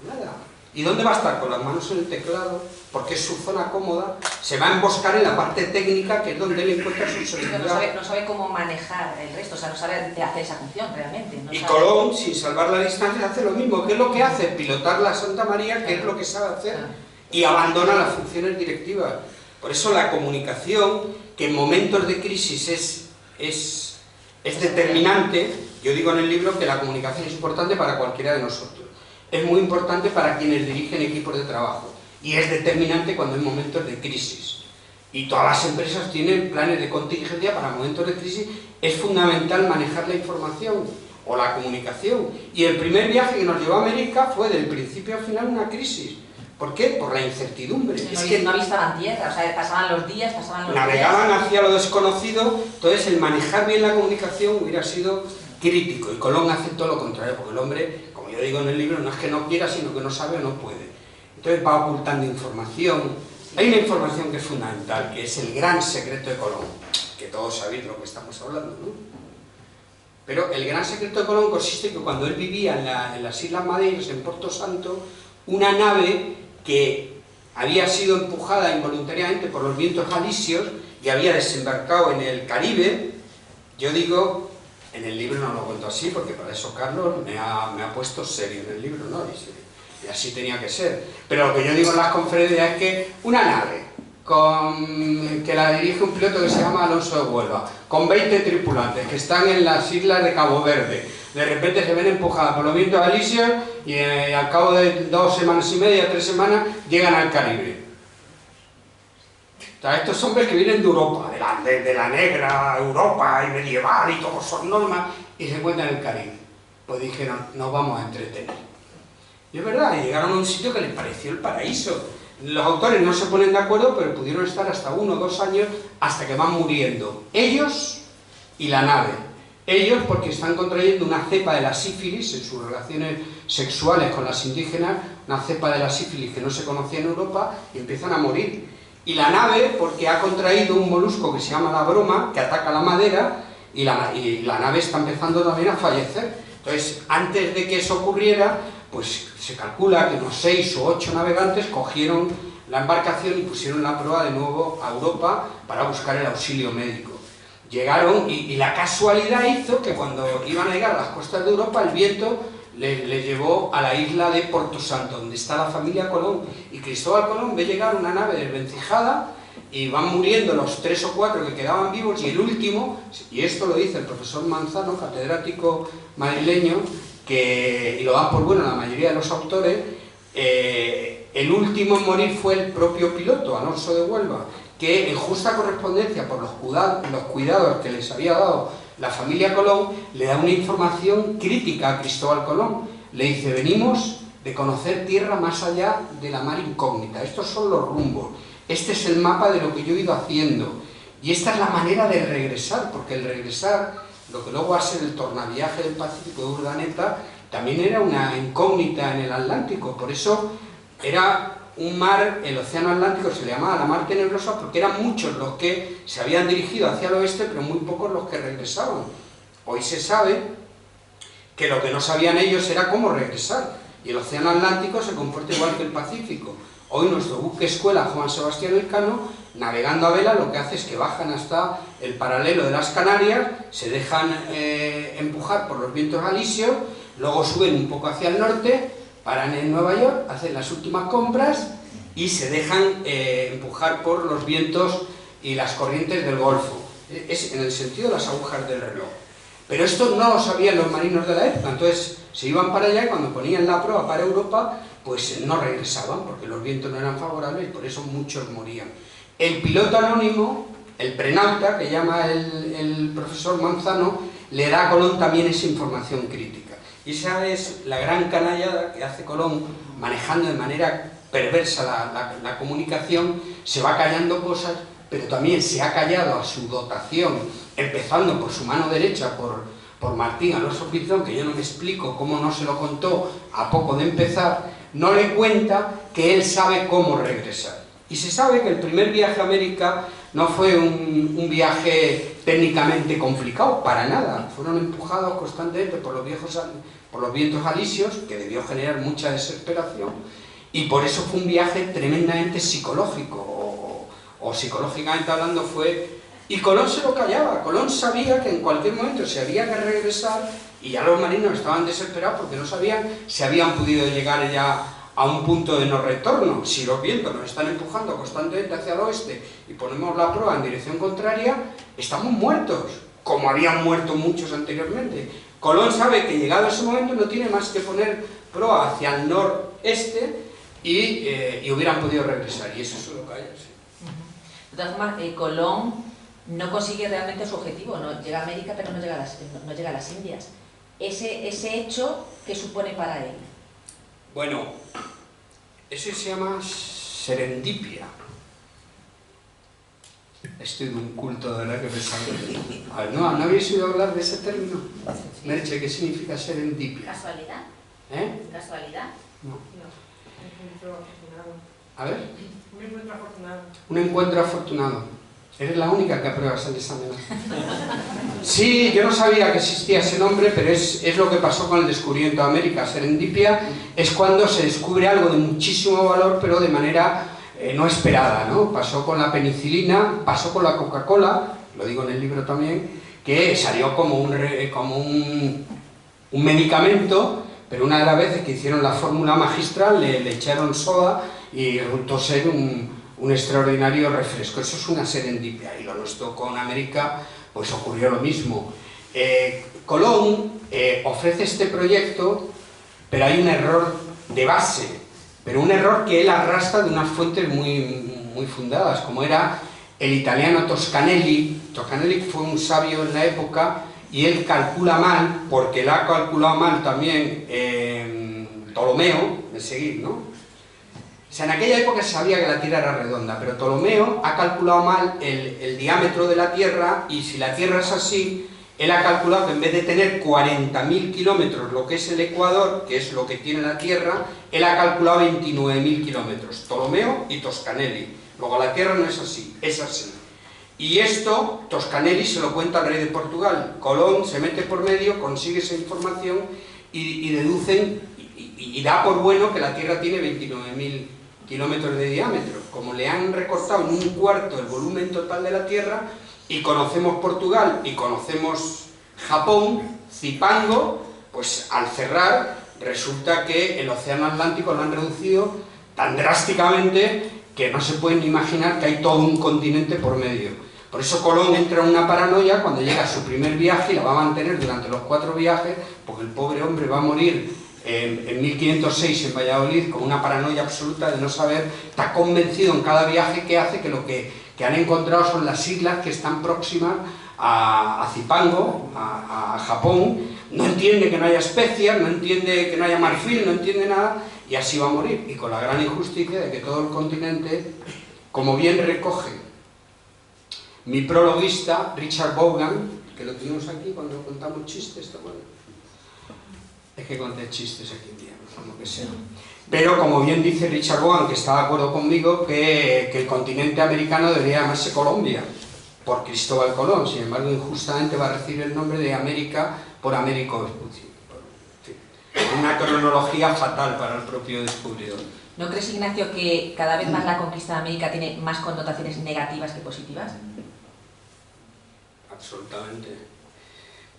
Nada. ¿Y dónde va a estar? Con las manos en el teclado, porque es su zona cómoda, se va a emboscar en la parte técnica, que es donde él encuentra su seguridad. No sabe cómo manejar el resto, o sea, no sabe hacer esa función realmente. No y sabe... Colón, sin salvar la distancia, hace lo mismo. ¿Qué es lo que hace? Pilotar la Santa María, que es lo que sabe hacer, y abandona las funciones directivas. Por eso la comunicación, que en momentos de crisis es determinante. Yo digo en el libro que la comunicación es importante para cualquiera de nosotros. Es muy importante para quienes dirigen equipos de trabajo y es determinante cuando hay momentos de crisis. Y todas las empresas tienen planes de contingencia para momentos de crisis. Es fundamental manejar la información o la comunicación. Y el primer viaje que nos llevó a América fue del principio al final una crisis. ¿Por qué? Por la incertidumbre. Es que no avistaban tierra, o sea, pasaban los días, navegaban hacia lo desconocido, entonces el manejar bien la comunicación hubiera sido crítico. Y Colón hace todo lo contrario, porque el hombre, como yo digo en el libro, no es que no quiera, sino que no sabe o no puede. Entonces va ocultando información. Hay una información que es fundamental, que es el gran secreto de Colón, que todos sabéis lo que estamos hablando, ¿no? Pero el gran secreto de Colón consiste en que cuando él vivía en las Islas Madeiras, en Porto Santo, una nave que había sido empujada involuntariamente por los vientos alisios y había desembarcado en el Caribe, yo digo, en el libro no lo cuento así, porque para eso Carlos me ha puesto serio en el libro, ¿no? Y así tenía que ser. Pero lo que yo digo en las conferencias es que una nave que la dirige un piloto que se llama Alonso de Huelva, con 20 tripulantes que están en las islas de Cabo Verde, de repente se ven empujadas por los vientos alisios y al cabo de 2 semanas y media, 3 semanas, llegan al Caribe. O sea, estos hombres que vienen de Europa, de la negra Europa y medieval y todos son normas, y se encuentran en el Caribe. Pues dijeron, nos vamos a entretener. Y es verdad, llegaron a un sitio que les pareció el paraíso. Los autores no se ponen de acuerdo, pero pudieron estar hasta 1 o 2 años hasta que van muriendo. Ellos y la nave. Ellos porque están contrayendo una cepa de la sífilis en sus relaciones sexuales con las indígenas, una cepa de la sífilis que no se conocía en Europa, y empiezan a morir. Y la nave porque ha contraído un molusco que se llama la broma, que ataca la madera, y la nave está empezando también a fallecer. Entonces, antes de que eso ocurriera, pues se calcula que unos 6 o 8 navegantes cogieron la embarcación y pusieron la proa de nuevo a Europa para buscar el auxilio médico. Llegaron y la casualidad hizo que cuando iban a llegar a las costas de Europa, el viento les llevó a la isla de Porto Santo, donde está la familia Colón. Y Cristóbal Colón ve llegar una nave desvencijada y van muriendo los 3 o 4 que quedaban vivos, y el último, y esto lo dice el profesor Manzano, catedrático madrileño, y lo dan por bueno la mayoría de los autores, el último en morir fue el propio piloto, Alonso de Huelva, que en justa correspondencia por los cuidados que les había dado la familia Colón, le da una información crítica a Cristóbal Colón. Le dice, venimos de conocer tierra más allá de la mar incógnita, estos son los rumbos, este es el mapa de lo que yo he ido haciendo, y esta es la manera de regresar, porque el regresar, lo que luego va a ser el tornaviaje del Pacífico de Urdaneta, también era una incógnita en el Atlántico. Por eso era un mar, el océano Atlántico se le llamaba la mar tenebrosa, porque eran muchos los que se habían dirigido hacia el oeste, pero muy pocos los que regresaban. Hoy se sabe que lo que no sabían ellos era cómo regresar, y el océano Atlántico se comporta igual que el Pacífico. Hoy nuestro buque escuela Juan Sebastián Elcano, navegando a vela, lo que hace es que bajan hasta el paralelo de las Canarias, se dejan empujar por los vientos alisios, luego suben un poco hacia el norte, paran en Nueva York, hacen las últimas compras y se dejan empujar por los vientos y las corrientes del Golfo. Es en el sentido de las agujas del reloj. Pero esto no lo sabían los marinos de la época, entonces se iban para allá y cuando ponían la proa para Europa, pues no regresaban porque los vientos no eran favorables y por eso muchos morían. El piloto anónimo, el prenauta, que llama el profesor Manzano, le da a Colón también esa información crítica. Y esa es la gran canallada que hace Colón, manejando de manera perversa la comunicación. Se va callando cosas, pero también se ha callado a su dotación, empezando por su mano derecha, por Martín Alonso Pinzón, que yo no me explico cómo no se lo contó a poco de empezar. No le cuenta que él sabe cómo regresar. Y se sabe que el primer viaje a América No fue un viaje técnicamente complicado, para nada. Fueron empujados constantemente por los vientos alisios, que debió generar mucha desesperación, y por eso fue un viaje tremendamente psicológico, o psicológicamente hablando fue... Y Colón se lo callaba. Colón sabía que en cualquier momento se había que regresar, y ya los marinos estaban desesperados porque no sabían si habían podido llegar ya a un punto de no retorno. Si los vientos nos están empujando constantemente hacia el oeste y ponemos la proa en dirección contraria, estamos muertos, como habían muerto muchos anteriormente. Colón sabe que llegado ese momento no tiene más que poner proa hacia el noreste y hubieran podido regresar, y eso se lo calla, sí. De todas formas, Colón no consigue realmente su objetivo, no llega a América pero no llega a las Indias. Ese hecho, ¿qué supone para él? Bueno, eso se llama serendipia. Estoy de un culto de la que pensaba. ¿No habéis oído hablar de ese término? Sí. Merche, ¿qué significa serendipia? ¿Casualidad? ¿Eh? ¿Casualidad? No. No. A ver. Un encuentro afortunado. Un encuentro afortunado. Eres la única que apruebas el examen. Sí, yo no sabía que existía ese nombre, pero es lo que pasó con el descubrimiento de América. Serendipia es cuando se descubre algo de muchísimo valor, pero de manera no esperada, ¿no? Pasó con la penicilina, pasó con la Coca-Cola, lo digo en el libro también, que salió como un medicamento, pero una de las veces que hicieron la fórmula magistral le echaron soda y resultó ser un extraordinario refresco. Eso es una serendipia, y lo nuestro con América pues ocurrió lo mismo. Colón ofrece este proyecto, pero hay un error de base, pero un error que él arrastra de unas fuentes muy fundadas, como era el italiano Toscanelli. Toscanelli fue un sabio en la época, y él calcula mal, porque él ha calculado mal también Ptolomeo, de seguir, ¿no? O sea, en aquella época se sabía que la Tierra era redonda, pero Ptolomeo ha calculado mal el diámetro de la Tierra, y si la Tierra es así, él ha calculado que en vez de tener 40.000 kilómetros, lo que es el Ecuador, que es lo que tiene la Tierra, él ha calculado 29.000 kilómetros, Ptolomeo y Toscanelli. Luego la Tierra no es así, es así. Y esto, Toscanelli se lo cuenta al rey de Portugal. Colón se mete por medio, consigue esa información y deducen y da por bueno que la Tierra tiene 29.000 kilómetros de diámetro. Como le han recortado en un cuarto el volumen total de la Tierra, y conocemos Portugal y conocemos Japón, Zipango, pues al cerrar resulta que el océano Atlántico lo han reducido tan drásticamente que no se pueden imaginar que hay todo un continente por medio. Por eso Colón entra en una paranoia cuando llega a su primer viaje, y la va a mantener durante los 4 viajes, porque el pobre hombre va a morir en 1506 en Valladolid con una paranoia absoluta de no saber, está convencido en cada viaje que hace que lo que han encontrado son las islas que están próximas a Zipango, a Japón. No entiende que no haya especias, no entiende que no haya marfil, no entiende nada, y así va a morir, y con la gran injusticia de que todo el continente, como bien recoge mi prologuista Richard Vaughan, que lo tuvimos aquí cuando contamos chistes, ¿te acuerdas? Es que conté chistes aquí un día, como que sea. Pero como bien dice Richard Vaughan, que está de acuerdo conmigo, que el continente americano debería llamarse Colombia, por Cristóbal Colón. Sin embargo, injustamente va a recibir el nombre de América por Américo Vespucci. Una cronología fatal para el propio descubridor. ¿No crees, Ignacio, que cada vez más la conquista de América tiene más connotaciones negativas que positivas? Absolutamente.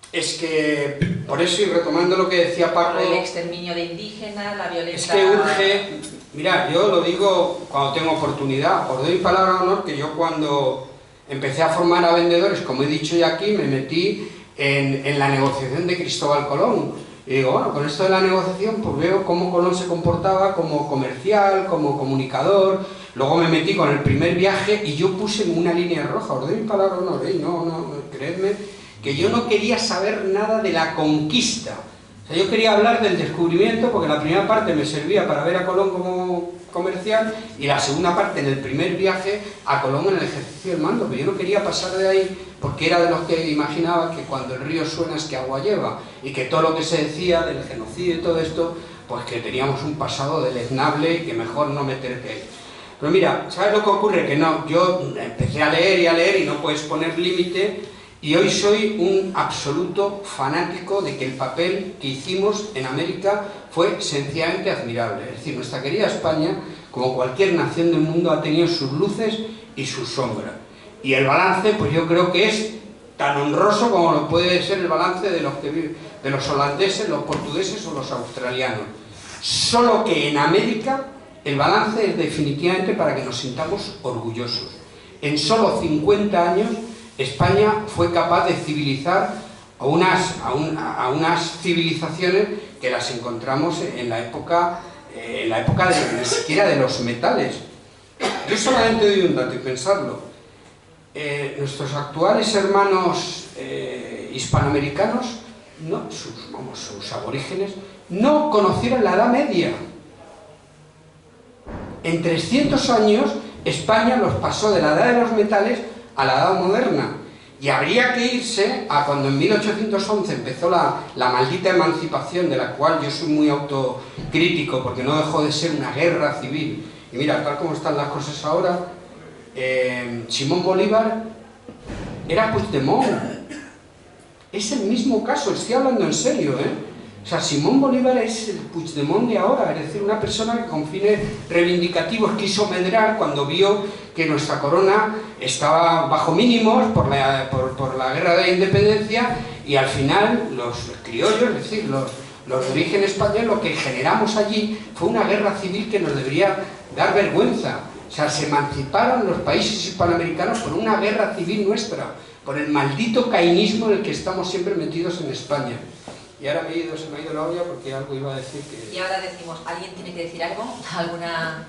Es que, por eso, y retomando lo que decía Paco... El exterminio de indígenas, la violencia... Es que urge... Mira, yo lo digo cuando tengo oportunidad. Os doy palabra de honor que yo cuando empecé a formar a vendedores, como he dicho ya aquí, me metí en la negociación de Cristóbal Colón. Y digo, bueno, con esto de la negociación, pues veo cómo Colón se comportaba como comercial, como comunicador. Luego me metí con el primer viaje y yo puse una línea roja. Os doy mi palabra de honor, no, creedme, que yo no quería saber nada de la conquista. O sea, yo quería hablar del descubrimiento, porque la primera parte me servía para ver a Colón como comercial, y la segunda parte, en el primer viaje, a Colón en el ejercicio del mando. Pero yo no quería pasar de ahí, porque era de los que imaginaba que cuando el río suena es que agua lleva, y que todo lo que se decía del genocidio y todo esto, pues que teníamos un pasado deleznable y que mejor no meter que ahí. Pero mira, ¿sabes lo que ocurre? Que no, yo empecé a leer y no puedes poner límite, y hoy soy un absoluto fanático de que el papel que hicimos en América fue sencillamente admirable. Es decir, nuestra querida España, como cualquier nación del mundo, ha tenido sus luces y sus sombras. Y el balance, pues yo creo que es tan honroso como lo puede ser el balance de los holandeses, los portugueses o los australianos. Solo que en América el balance es definitivamente para que nos sintamos orgullosos. En solo 50 años España fue capaz de civilizar a unas civilizaciones que las encontramos en la época ni siquiera de los metales. Yo solamente doy un dato y pensarlo. Nuestros actuales hermanos hispanoamericanos, sus aborígenes, no conocieron la Edad Media. En 300 años España los pasó de la Edad de los metales a la Edad Moderna. Y habría que irse a cuando en 1811 empezó la maldita emancipación, de la cual yo soy muy autocrítico, porque no dejó de ser una guerra civil. Y mira, tal como están las cosas ahora, Simón Bolívar era Puigdemont. Es el mismo caso, estoy hablando en serio, O sea, Simón Bolívar es el Puigdemont de ahora, es decir, una persona que con fines reivindicativos quiso medrar cuando vio que nuestra corona estaba bajo mínimos por la guerra de la independencia, y al final los criollos, es decir, los de origen español, lo que generamos allí fue una guerra civil que nos debería dar vergüenza. O sea, se emanciparon los países hispanoamericanos por una guerra civil nuestra, por el maldito cainismo en el que estamos siempre metidos en España. Y ahora se me ha ido la olla porque algo iba a decir que... Y ahora decimos, ¿alguien tiene que decir algo? ¿Alguna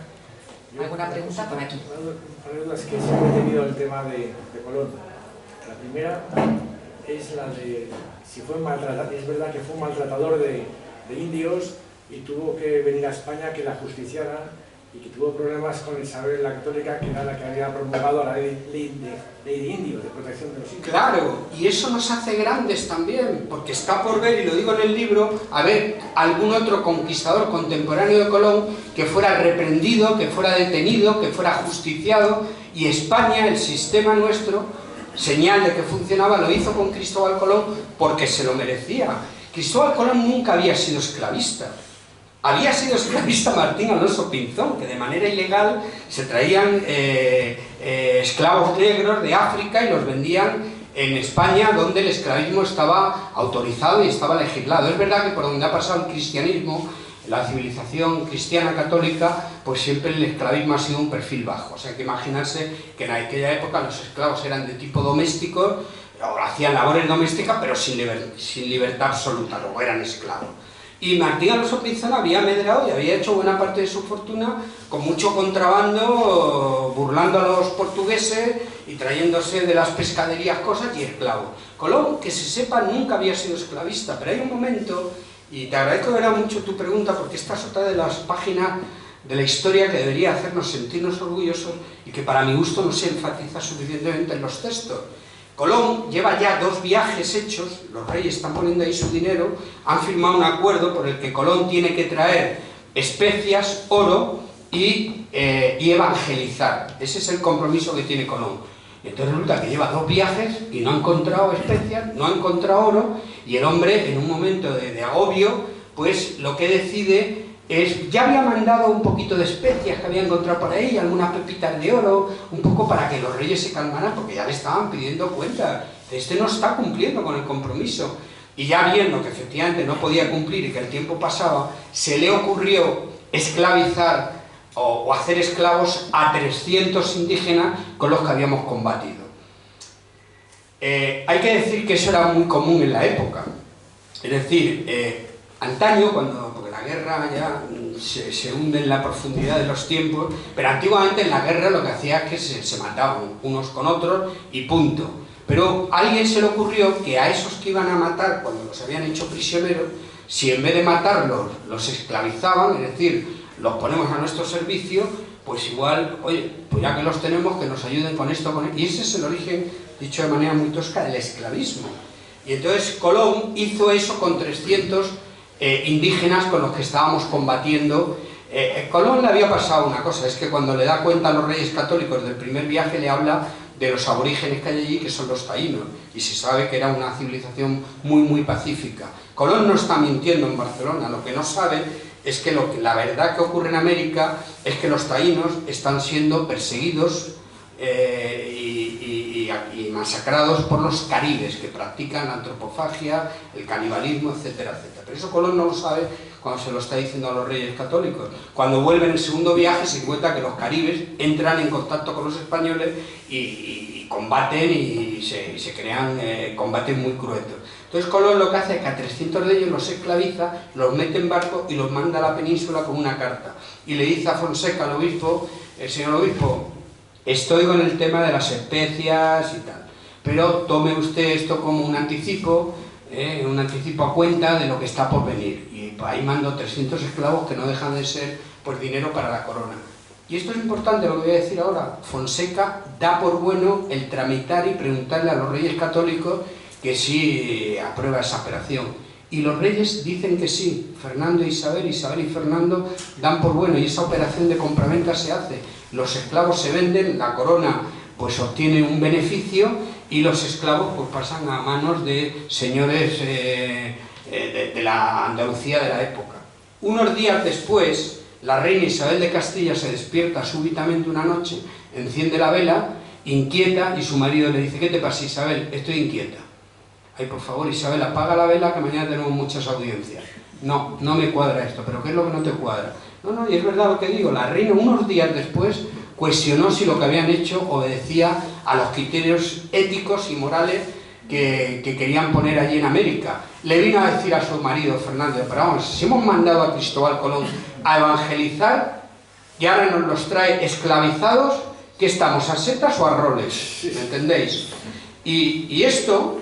pregunta por aquí? Una duda es que siempre he tenido el tema de Colón. La primera es la de si fue maltratador. Es verdad que fue un maltratador de indios y tuvo que venir a España que la justiciaran, y que tuvo problemas con Isabel la Católica, que era la que había promulgado la ley de indios, de protección de los indios. Claro, y eso nos hace grandes también, porque está por ver, y lo digo en el libro, a ver algún otro conquistador contemporáneo de Colón que fuera reprendido, que fuera detenido, que fuera justiciado, y España, el sistema nuestro, señal de que funcionaba, lo hizo con Cristóbal Colón porque se lo merecía. Cristóbal Colón nunca había sido esclavista. Había sido esclavista Martín Alonso Pinzón, que de manera ilegal se traían esclavos negros de África y los vendían en España, donde el esclavismo estaba autorizado y estaba legislado. Es verdad que por donde ha pasado el cristianismo, la civilización cristiana católica, pues siempre el esclavismo ha sido un perfil bajo. O sea, hay que imaginarse que en aquella época los esclavos eran de tipo doméstico, o hacían labores domésticas, pero sin libertad absoluta, luego eran esclavos. Y Martín Alonso Pinzón había medrado y había hecho buena parte de su fortuna con mucho contrabando, burlando a los portugueses y trayéndose de las pescaderías cosas y esclavos. Colón, que se sepa, nunca había sido esclavista, pero hay un momento, y te agradezco de verdad mucho tu pregunta, porque esta es otra de las páginas de la historia que debería hacernos sentirnos orgullosos y que para mi gusto no se enfatiza suficientemente en los textos. Colón lleva ya 2 viajes hechos, los reyes están poniendo ahí su dinero, han firmado un acuerdo por el que Colón tiene que traer especias, oro y evangelizar. Ese es el compromiso que tiene Colón. Entonces resulta que lleva 2 viajes y no ha encontrado especias, no ha encontrado oro, y el hombre, en un momento de agobio, pues lo que decide es, ya había mandado un poquito de especias que había encontrado por ahí, algunas pepitas de oro, un poco para que los reyes se calmaran, porque ya le estaban pidiendo cuentas. Este no está cumpliendo con el compromiso. Y ya viendo que efectivamente no podía cumplir y que el tiempo pasaba, se le ocurrió esclavizar o hacer esclavos a 300 indígenas con los que habíamos combatido. Hay que decir que eso era muy común en la época. Es decir, antaño, porque la guerra ya se hunde en la profundidad de los tiempos, pero antiguamente en la guerra lo que hacía es que se mataban unos con otros y punto. Pero a alguien se le ocurrió que a esos que iban a matar cuando los habían hecho prisioneros, si en vez de matarlos los esclavizaban, es decir, los ponemos a nuestro servicio, pues igual, oye, pues ya que los tenemos, que nos ayuden con esto, con esto. Y ese es el origen, dicho de manera muy tosca, del esclavismo. Y entonces Colón hizo eso con 300 indígenas con los que estábamos combatiendo Colón le había pasado una cosa, es que cuando le da cuenta a los reyes católicos del primer viaje le habla de los aborígenes que hay allí, que son los taínos, y se sabe que era una civilización muy pacífica. Colón no está mintiendo en Barcelona, lo que no sabe es que la verdad que ocurre en América es que los taínos están siendo perseguidos y masacrados por los caribes, que practican la antropofagia, el canibalismo, etcétera, etcétera. Pero eso Colón no lo sabe cuando se lo está diciendo a los reyes católicos. Cuando vuelve en el segundo viaje se encuentra que los caribes entran en contacto con los españoles y combaten y se crean combates muy cruentos. Entonces Colón lo que hace es que a 300 de ellos los esclaviza, los mete en barco y los manda a la península con una carta. Y le dice a Fonseca, al obispo, el señor obispo, estoy con el tema de las especias y tal, pero tome usted esto como un anticipo a cuenta de lo que está por venir. Y ahí mando 300 esclavos que no dejan de ser pues dinero para la corona. Y esto es importante lo que voy a decir ahora. Fonseca da por bueno el tramitar y preguntarle a los reyes católicos que sí aprueba esa operación. Y los reyes dicen que sí. Fernando e Isabel, Isabel y Fernando dan por bueno y esa operación de compraventa se hace. Los esclavos se venden, la corona pues obtiene un beneficio y los esclavos pues pasan a manos de señores de la Andalucía de la época. Unos días después, la reina Isabel de Castilla se despierta súbitamente una noche, enciende la vela, inquieta, y su marido le dice: ¿qué te pasa, Isabel? Estoy inquieta. Ay, por favor, Isabel, apaga la vela que mañana tenemos muchas audiencias. No me cuadra esto. ¿Pero qué es lo que no te cuadra? No, y es verdad lo que digo, la reina unos días después cuestionó si lo que habían hecho obedecía a los criterios éticos y morales que querían poner allí en América. Le vino a decir a su marido, Fernando: pero vamos, si hemos mandado a Cristóbal Colón a evangelizar y ahora nos los trae esclavizados, ¿qué estamos, a setas o a roles? ¿Me entendéis? Y esto,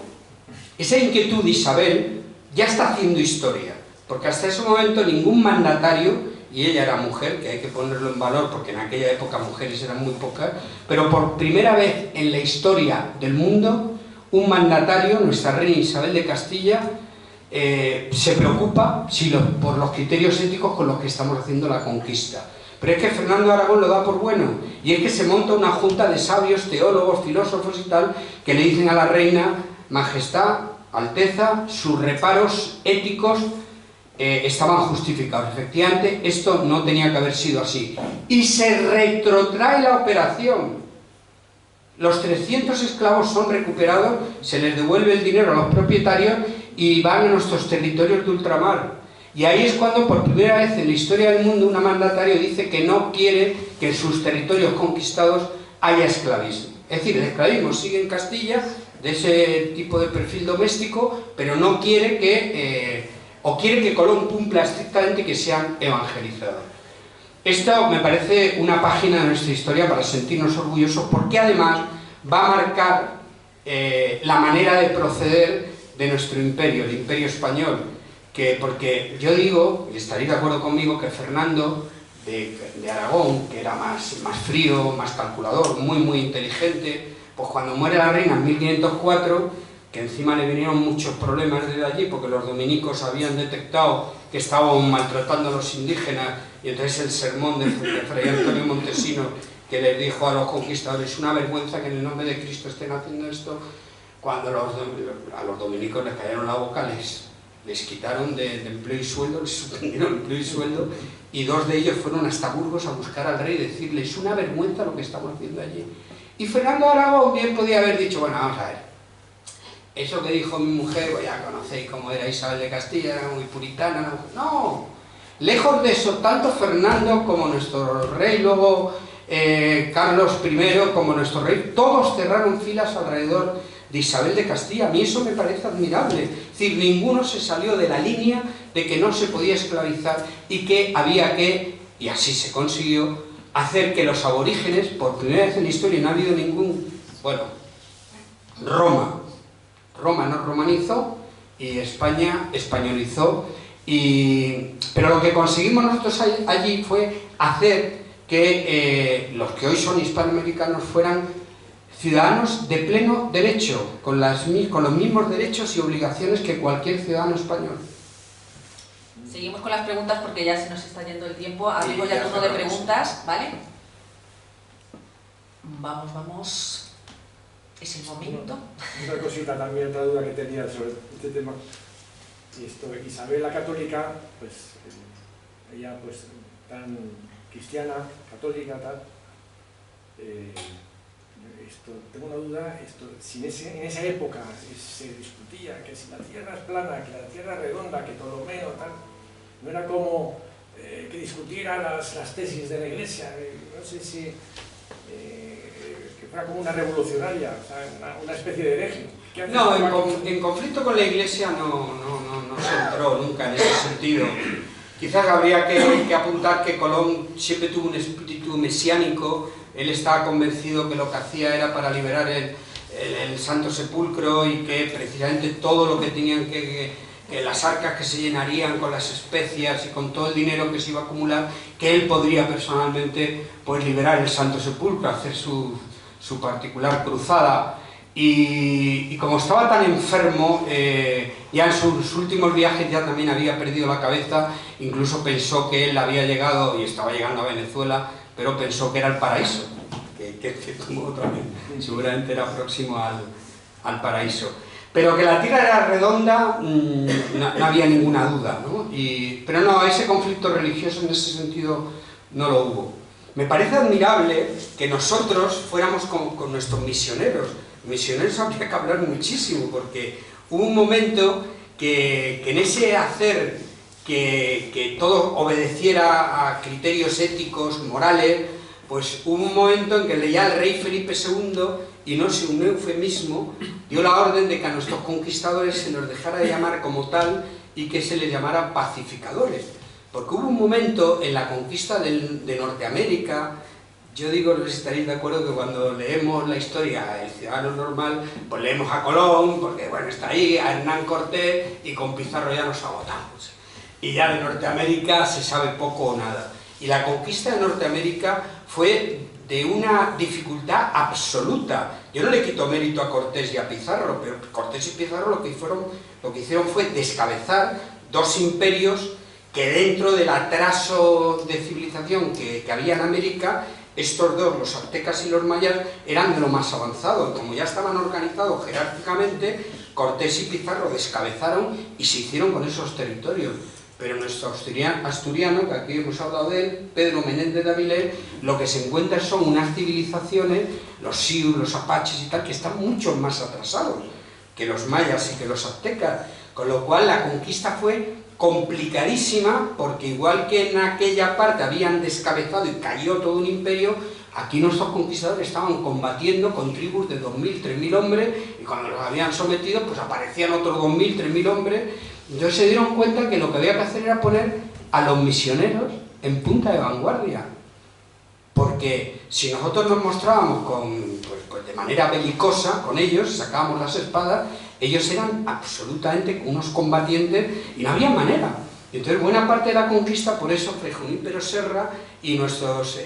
esa inquietud de Isabel ya está haciendo historia, porque hasta ese momento ningún mandatario, y ella era mujer, que hay que ponerlo en valor porque en aquella época mujeres eran muy pocas, pero por primera vez en la historia del mundo, un mandatario, nuestra reina Isabel de Castilla, se preocupa por los criterios éticos con los que estamos haciendo la conquista. Pero es que Fernando de Aragón lo da por bueno, y es que se monta una junta de sabios, teólogos, filósofos y tal, que le dicen a la reina: Majestad, Alteza, sus reparos éticos estaban justificados. Efectivamente, esto no tenía que haber sido así. Y se retrotrae la operación. Los 300 esclavos son recuperados, se les devuelve el dinero a los propietarios y van a nuestros territorios de ultramar. Y ahí es cuando por primera vez en la historia del mundo una mandatario dice que no quiere que en sus territorios conquistados haya esclavismo. Es decir, el esclavismo sigue en Castilla, de ese tipo de perfil doméstico, pero no quiere que, quiere que Colón cumpla estrictamente que sean evangelizados. Esto me parece una página de nuestra historia para sentirnos orgullosos, porque además va a marcar la manera de proceder de nuestro imperio, el imperio español, porque yo digo, y estaréis de acuerdo conmigo, que Fernando de Aragón, que era más frío, más calculador, muy inteligente, pues cuando muere la reina en 1504, que encima le vinieron muchos problemas desde allí, porque los dominicos habían detectado que estaban maltratando a los indígenas, y entonces el sermón de Fray Antonio Montesino, que les dijo a los conquistadores: es una vergüenza que en el nombre de Cristo estén haciendo esto. Cuando a los dominicos les cayeron la boca, les quitaron de empleo y sueldo, les suspendieron empleo y sueldo, y 2 de ellos fueron hasta Burgos a buscar al rey y decirle: es una vergüenza lo que estamos haciendo allí. Y Fernando de Aragón bien podía haber dicho: bueno, vamos a ver, eso que dijo mi mujer, pues ya conocéis cómo era Isabel de Castilla, era muy puritana. No, lejos de eso, tanto Fernando como nuestro rey, luego Carlos I como nuestro rey, todos cerraron filas alrededor de Isabel de Castilla. A mí eso me parece admirable. Es decir, ninguno se salió de la línea de que no se podía esclavizar y que había que, y así se consiguió, hacer que los aborígenes, por primera vez en la historia, no ha habido ningún, bueno, Roma no romanizó y España españolizó, pero lo que conseguimos nosotros allí fue hacer que los que hoy son hispanoamericanos fueran ciudadanos de pleno derecho, con los mismos derechos y obligaciones que cualquier ciudadano español. Seguimos con las preguntas porque ya se nos está yendo el tiempo. Abrimos ya turno de preguntas, ¿vale? Vamos. Es el momento. Una cosita también, otra duda que tenía sobre este tema. Y esto, Isabel la católica, pues ella pues tan cristiana, católica, tal. Tengo una duda, si en esa época se discutía que si la Tierra es plana, que la Tierra es redonda, que Ptolomeo, tal, no era como que discutiera las tesis de la Iglesia, no sé si que fuera como una revolucionaria, o sea, una especie de hereje. No, en conflicto con la Iglesia no se entró nunca en ese sentido. Quizás habría que apuntar que Colón siempre tuvo un espíritu mesiánico. Él estaba convencido que lo que hacía era para liberar el Santo Sepulcro y que precisamente todo lo que tenían que las arcas que se llenarían con las especias y con todo el dinero que se iba a acumular, que él podría personalmente pues liberar el Santo Sepulcro, hacer su particular cruzada. Y como estaba tan enfermo, ya en sus últimos viajes ya también había perdido la cabeza, incluso pensó que él había llegado, y estaba llegando a Venezuela, pero pensó que era el paraíso, que en cierto modo también seguramente era próximo al paraíso. Pero que la Tierra era redonda, no había ninguna duda, ¿no? Pero no, ese conflicto religioso en ese sentido no lo hubo. Me parece admirable que nosotros fuéramos con nuestros misioneros. Misioneros habría que hablar muchísimo, porque hubo un momento que en ese hacer que todo obedeciera a criterios éticos, morales, pues hubo un momento en que leía el rey Felipe II, y no sé, un eufemismo, dio la orden de que a nuestros conquistadores se los dejara de llamar como tal y que se les llamara pacificadores. Porque hubo un momento en la conquista de Norteamérica, yo digo, no sé si estaréis de acuerdo, que cuando leemos la historia del ciudadano normal, pues leemos a Colón, porque bueno, está ahí, a Hernán Cortés, y con Pizarro ya nos agotamos. Y ya de Norteamérica se sabe poco o nada. Y la conquista de Norteamérica fue de una dificultad absoluta. Yo no le quito mérito a Cortés y a Pizarro, pero Cortés y Pizarro lo que hicieron fue descabezar dos imperios que dentro del atraso de civilización que había en América, estos dos, los aztecas y los mayas, eran de lo más avanzado. Como ya estaban organizados jerárquicamente, Cortés y Pizarro descabezaron y se hicieron con esos territorios. Pero nuestro asturiano, que aquí hemos hablado de él, Pedro Menéndez de Avilés, lo que se encuentra son unas civilizaciones, los sius, los apaches y tal, que están mucho más atrasados que los mayas y que los aztecas, con lo cual la conquista fue complicadísima, porque igual que en aquella parte habían descabezado y cayó todo un imperio, aquí nuestros conquistadores estaban combatiendo con tribus de 2.000, 3.000 hombres, y cuando los habían sometido, pues aparecían otros 2.000, 3.000 hombres. Entonces se dieron cuenta que lo que había que hacer era poner a los misioneros en punta de vanguardia. Porque si nosotros nos mostrábamos de manera belicosa con ellos, sacábamos las espadas, ellos eran absolutamente unos combatientes y no había manera. Entonces buena parte de la conquista, por eso Fray Junípero Serra y nuestros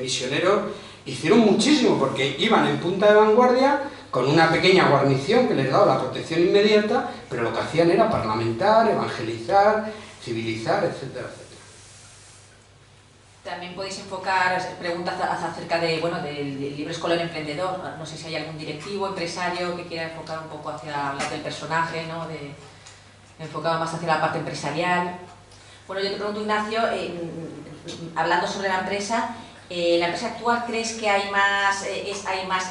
misioneros hicieron muchísimo, porque iban en punta de vanguardia con una pequeña guarnición que les daba la protección inmediata, pero lo que hacían era parlamentar, evangelizar, civilizar, etcétera, etcétera. También podéis enfocar preguntas acerca del libro Colón Emprendedor. No sé si hay algún directivo, empresario que quiera enfocar un poco hacia hablar del personaje, ¿no? Enfocado más hacia la parte empresarial. Bueno, yo te pregunto, Ignacio, hablando sobre la empresa actual, ¿crees que hay más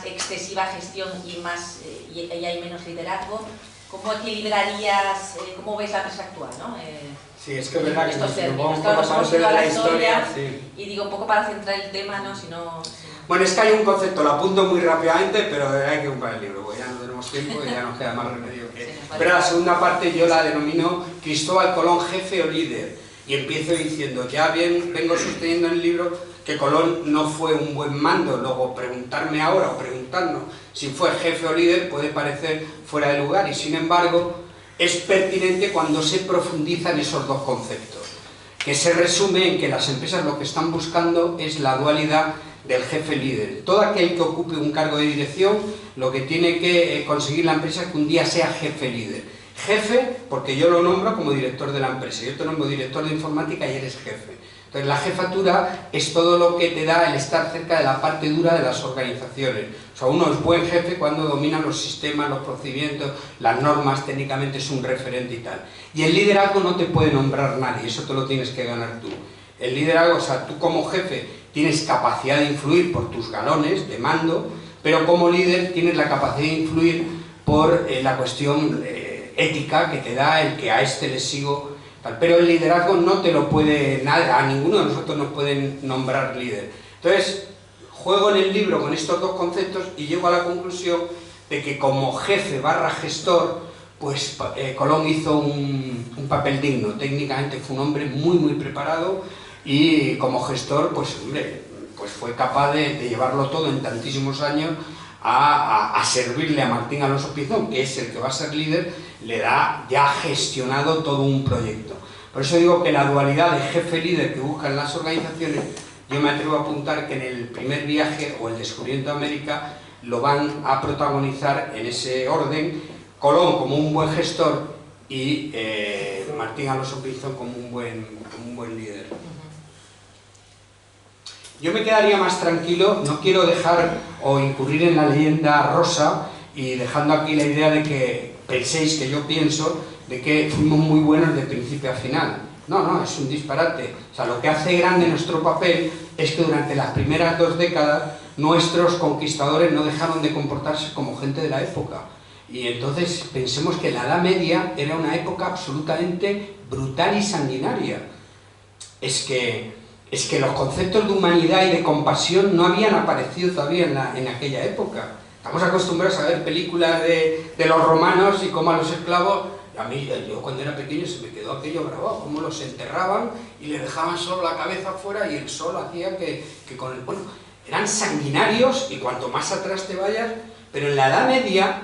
excesiva gestión y hay menos liderazgo? ¿Cómo equilibrarías, cómo ves la empresa actual, ¿no? Sí, es que es verdad que estos términos. claro, Nos hemos ido a la historia, sí. Y digo, un poco para centrar el tema, ¿no? Si no... Bueno, es que hay un concepto, lo apunto muy rápidamente, pero hay que comprar el libro, porque ya no tenemos tiempo y ya nos queda más remedio que... Sí, pero la segunda parte yo la denomino Cristóbal Colón, jefe o líder, y empiezo diciendo, ya vengo sosteniendo en el libro que Colón no fue un buen mando. Luego preguntarme ahora o preguntarnos si fue jefe o líder puede parecer fuera de lugar, y sin embargo es pertinente cuando se profundizan esos dos conceptos, que se resume en que las empresas lo que están buscando es la dualidad del jefe líder. Todo aquel que ocupe un cargo de dirección, lo que tiene que conseguir la empresa es que un día sea jefe líder. Jefe, porque yo lo nombro como director de la empresa, yo te nombro director de informática y eres jefe. Entonces la jefatura es todo lo que te da el estar cerca de la parte dura de las organizaciones. O sea, uno es buen jefe cuando domina los sistemas, los procedimientos, las normas, técnicamente es un referente y tal. Y el liderazgo no te puede nombrar nadie, eso te lo tienes que ganar tú. El liderazgo, o sea, tú como jefe tienes capacidad de influir por tus galones de mando, pero como líder tienes la capacidad de influir por la cuestión ética que te da el que a este le sigo. Pero el liderazgo no te lo puede, a ninguno de nosotros nos pueden nombrar líder. Entonces, juego en el libro con estos dos conceptos y llego a la conclusión de que como jefe / gestor, pues Colón hizo un papel digno. Técnicamente fue un hombre muy preparado y como gestor, pues hombre, pues fue capaz de llevarlo todo en tantísimos años a servirle a Martín Alonso Pinzón, que es el que va a ser líder, le da ya gestionado todo un proyecto. Por eso digo que la dualidad de jefe-líder que buscan las organizaciones, yo me atrevo a apuntar que en el primer viaje o el descubrimiento de América lo van a protagonizar en ese orden, Colón como un buen gestor y Martín Alonso Pinzón como un buen líder. Yo me quedaría más tranquilo, no quiero dejar o incurrir en la leyenda rosa y dejando aquí la idea de que penséis que yo pienso de que fuimos muy buenos de principio a final. No, es un disparate. O sea, lo que hace grande nuestro papel es que durante las primeras 2 décadas nuestros conquistadores no dejaron de comportarse como gente de la época. Y entonces pensemos que la Edad Media era una época absolutamente brutal y sanguinaria. Es que los conceptos de humanidad y de compasión no habían aparecido todavía en aquella época. Estamos acostumbrados a ver películas de los romanos y cómo a los esclavos, yo cuando era pequeño se me quedó aquello grabado, cómo los enterraban y les dejaban solo la cabeza afuera y el sol hacía que con el... Bueno, eran sanguinarios y cuanto más atrás te vayas, pero en la Edad Media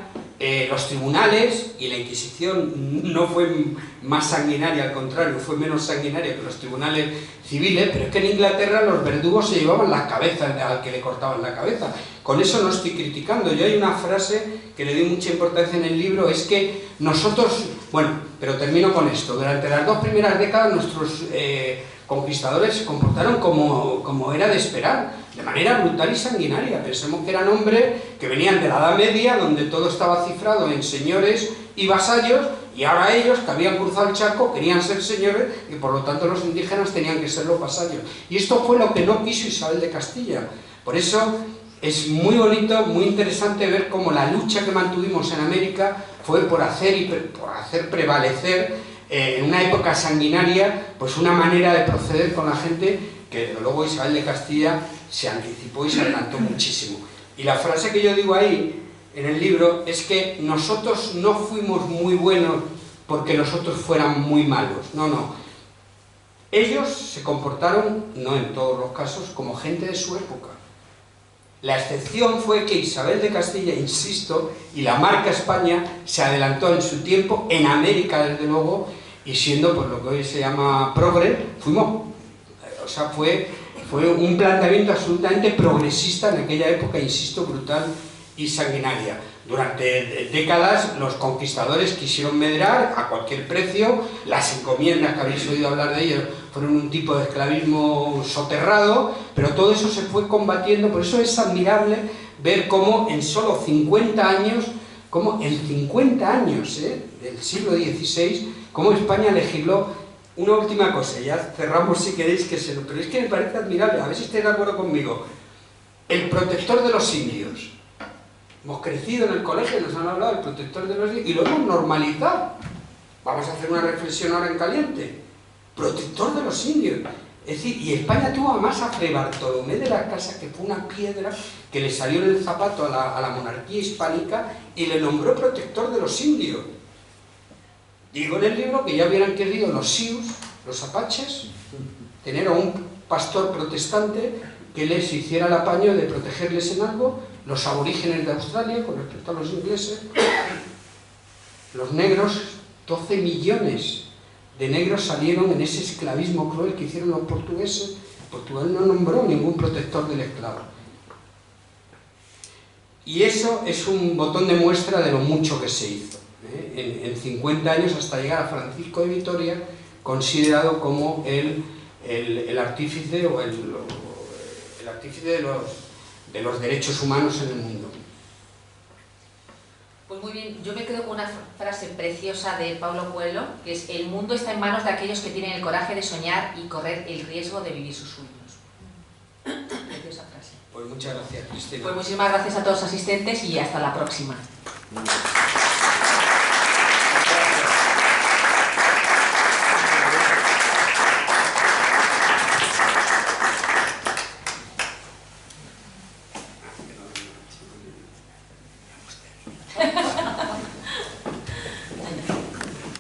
los tribunales y la Inquisición no fue más sanguinaria, al contrario, fue menos sanguinaria que los tribunales civiles, pero es que en Inglaterra los verdugos se llevaban las cabezas al que le cortaban la cabeza. Con eso no estoy criticando. Yo hay una frase que le doy mucha importancia en el libro, es que nosotros, bueno, pero termino con esto, durante las 2 primeras décadas nuestros conquistadores se comportaron como era de esperar, de manera brutal y sanguinaria. Pensemos que eran hombres que venían de la Edad Media, donde todo estaba cifrado en señores y vasallos, y ahora ellos, que habían cruzado el charco, querían ser señores, y por lo tanto los indígenas tenían que ser los vasallos. Y esto fue lo que no quiso Isabel de Castilla. Por eso es muy bonito, muy interesante ver cómo la lucha que mantuvimos en América fue por hacer prevalecer en una época sanguinaria, pues una manera de proceder con la gente que desde luego Isabel de Castilla se anticipó y se adelantó muchísimo. Y la frase que yo digo ahí en el libro es que nosotros no fuimos muy buenos porque los otros fueran muy malos, no. Ellos se comportaron, no en todos los casos, como gente de su época. La excepción fue que Isabel de Castilla, insisto, y la marca España se adelantó en su tiempo, en América desde luego, y siendo pues lo que hoy se llama progre, fue un planteamiento absolutamente progresista en aquella época, insisto, brutal y sanguinaria. Durante décadas los conquistadores quisieron medrar a cualquier precio, las encomiendas que habéis oído hablar de ellas fueron un tipo de esclavismo soterrado, pero todo eso se fue combatiendo. Por eso es admirable ver cómo en solo 50 años, del siglo XVI, cómo España legisló. Una última cosa, ya cerramos si queréis, pero es que me parece admirable, a ver si estáis de acuerdo conmigo. El protector de los indios. Hemos crecido en el colegio, nos han hablado del protector de los indios y lo hemos normalizado. Vamos a hacer una reflexión ahora en caliente. Protector de los indios. Es decir, y España tuvo además a Fray Bartolomé de las Casas, que fue una piedra que le salió en el zapato a la monarquía hispánica y le nombró protector de los indios. Digo en el libro que ya hubieran querido los Sioux, los apaches, tener a un pastor protestante que les hiciera el apaño de protegerles en algo, los aborígenes de Australia con respecto a los ingleses, los negros, 12 millones de negros salieron en ese esclavismo cruel que hicieron los portugueses. Portugal no nombró ningún protector del esclavo. Y eso es un botón de muestra de lo mucho que se hizo. en 50 años hasta llegar a Francisco de Vitoria, considerado como el artífice o el artífice de los derechos humanos en el mundo. Pues muy bien, yo me quedo con una frase preciosa de Paulo Coelho, que es: el mundo está en manos de aquellos que tienen el coraje de soñar y correr el riesgo de vivir sus sueños. Preciosa frase. Pues muchas gracias, Cristina. Pues muchísimas gracias a todos los asistentes y hasta la próxima.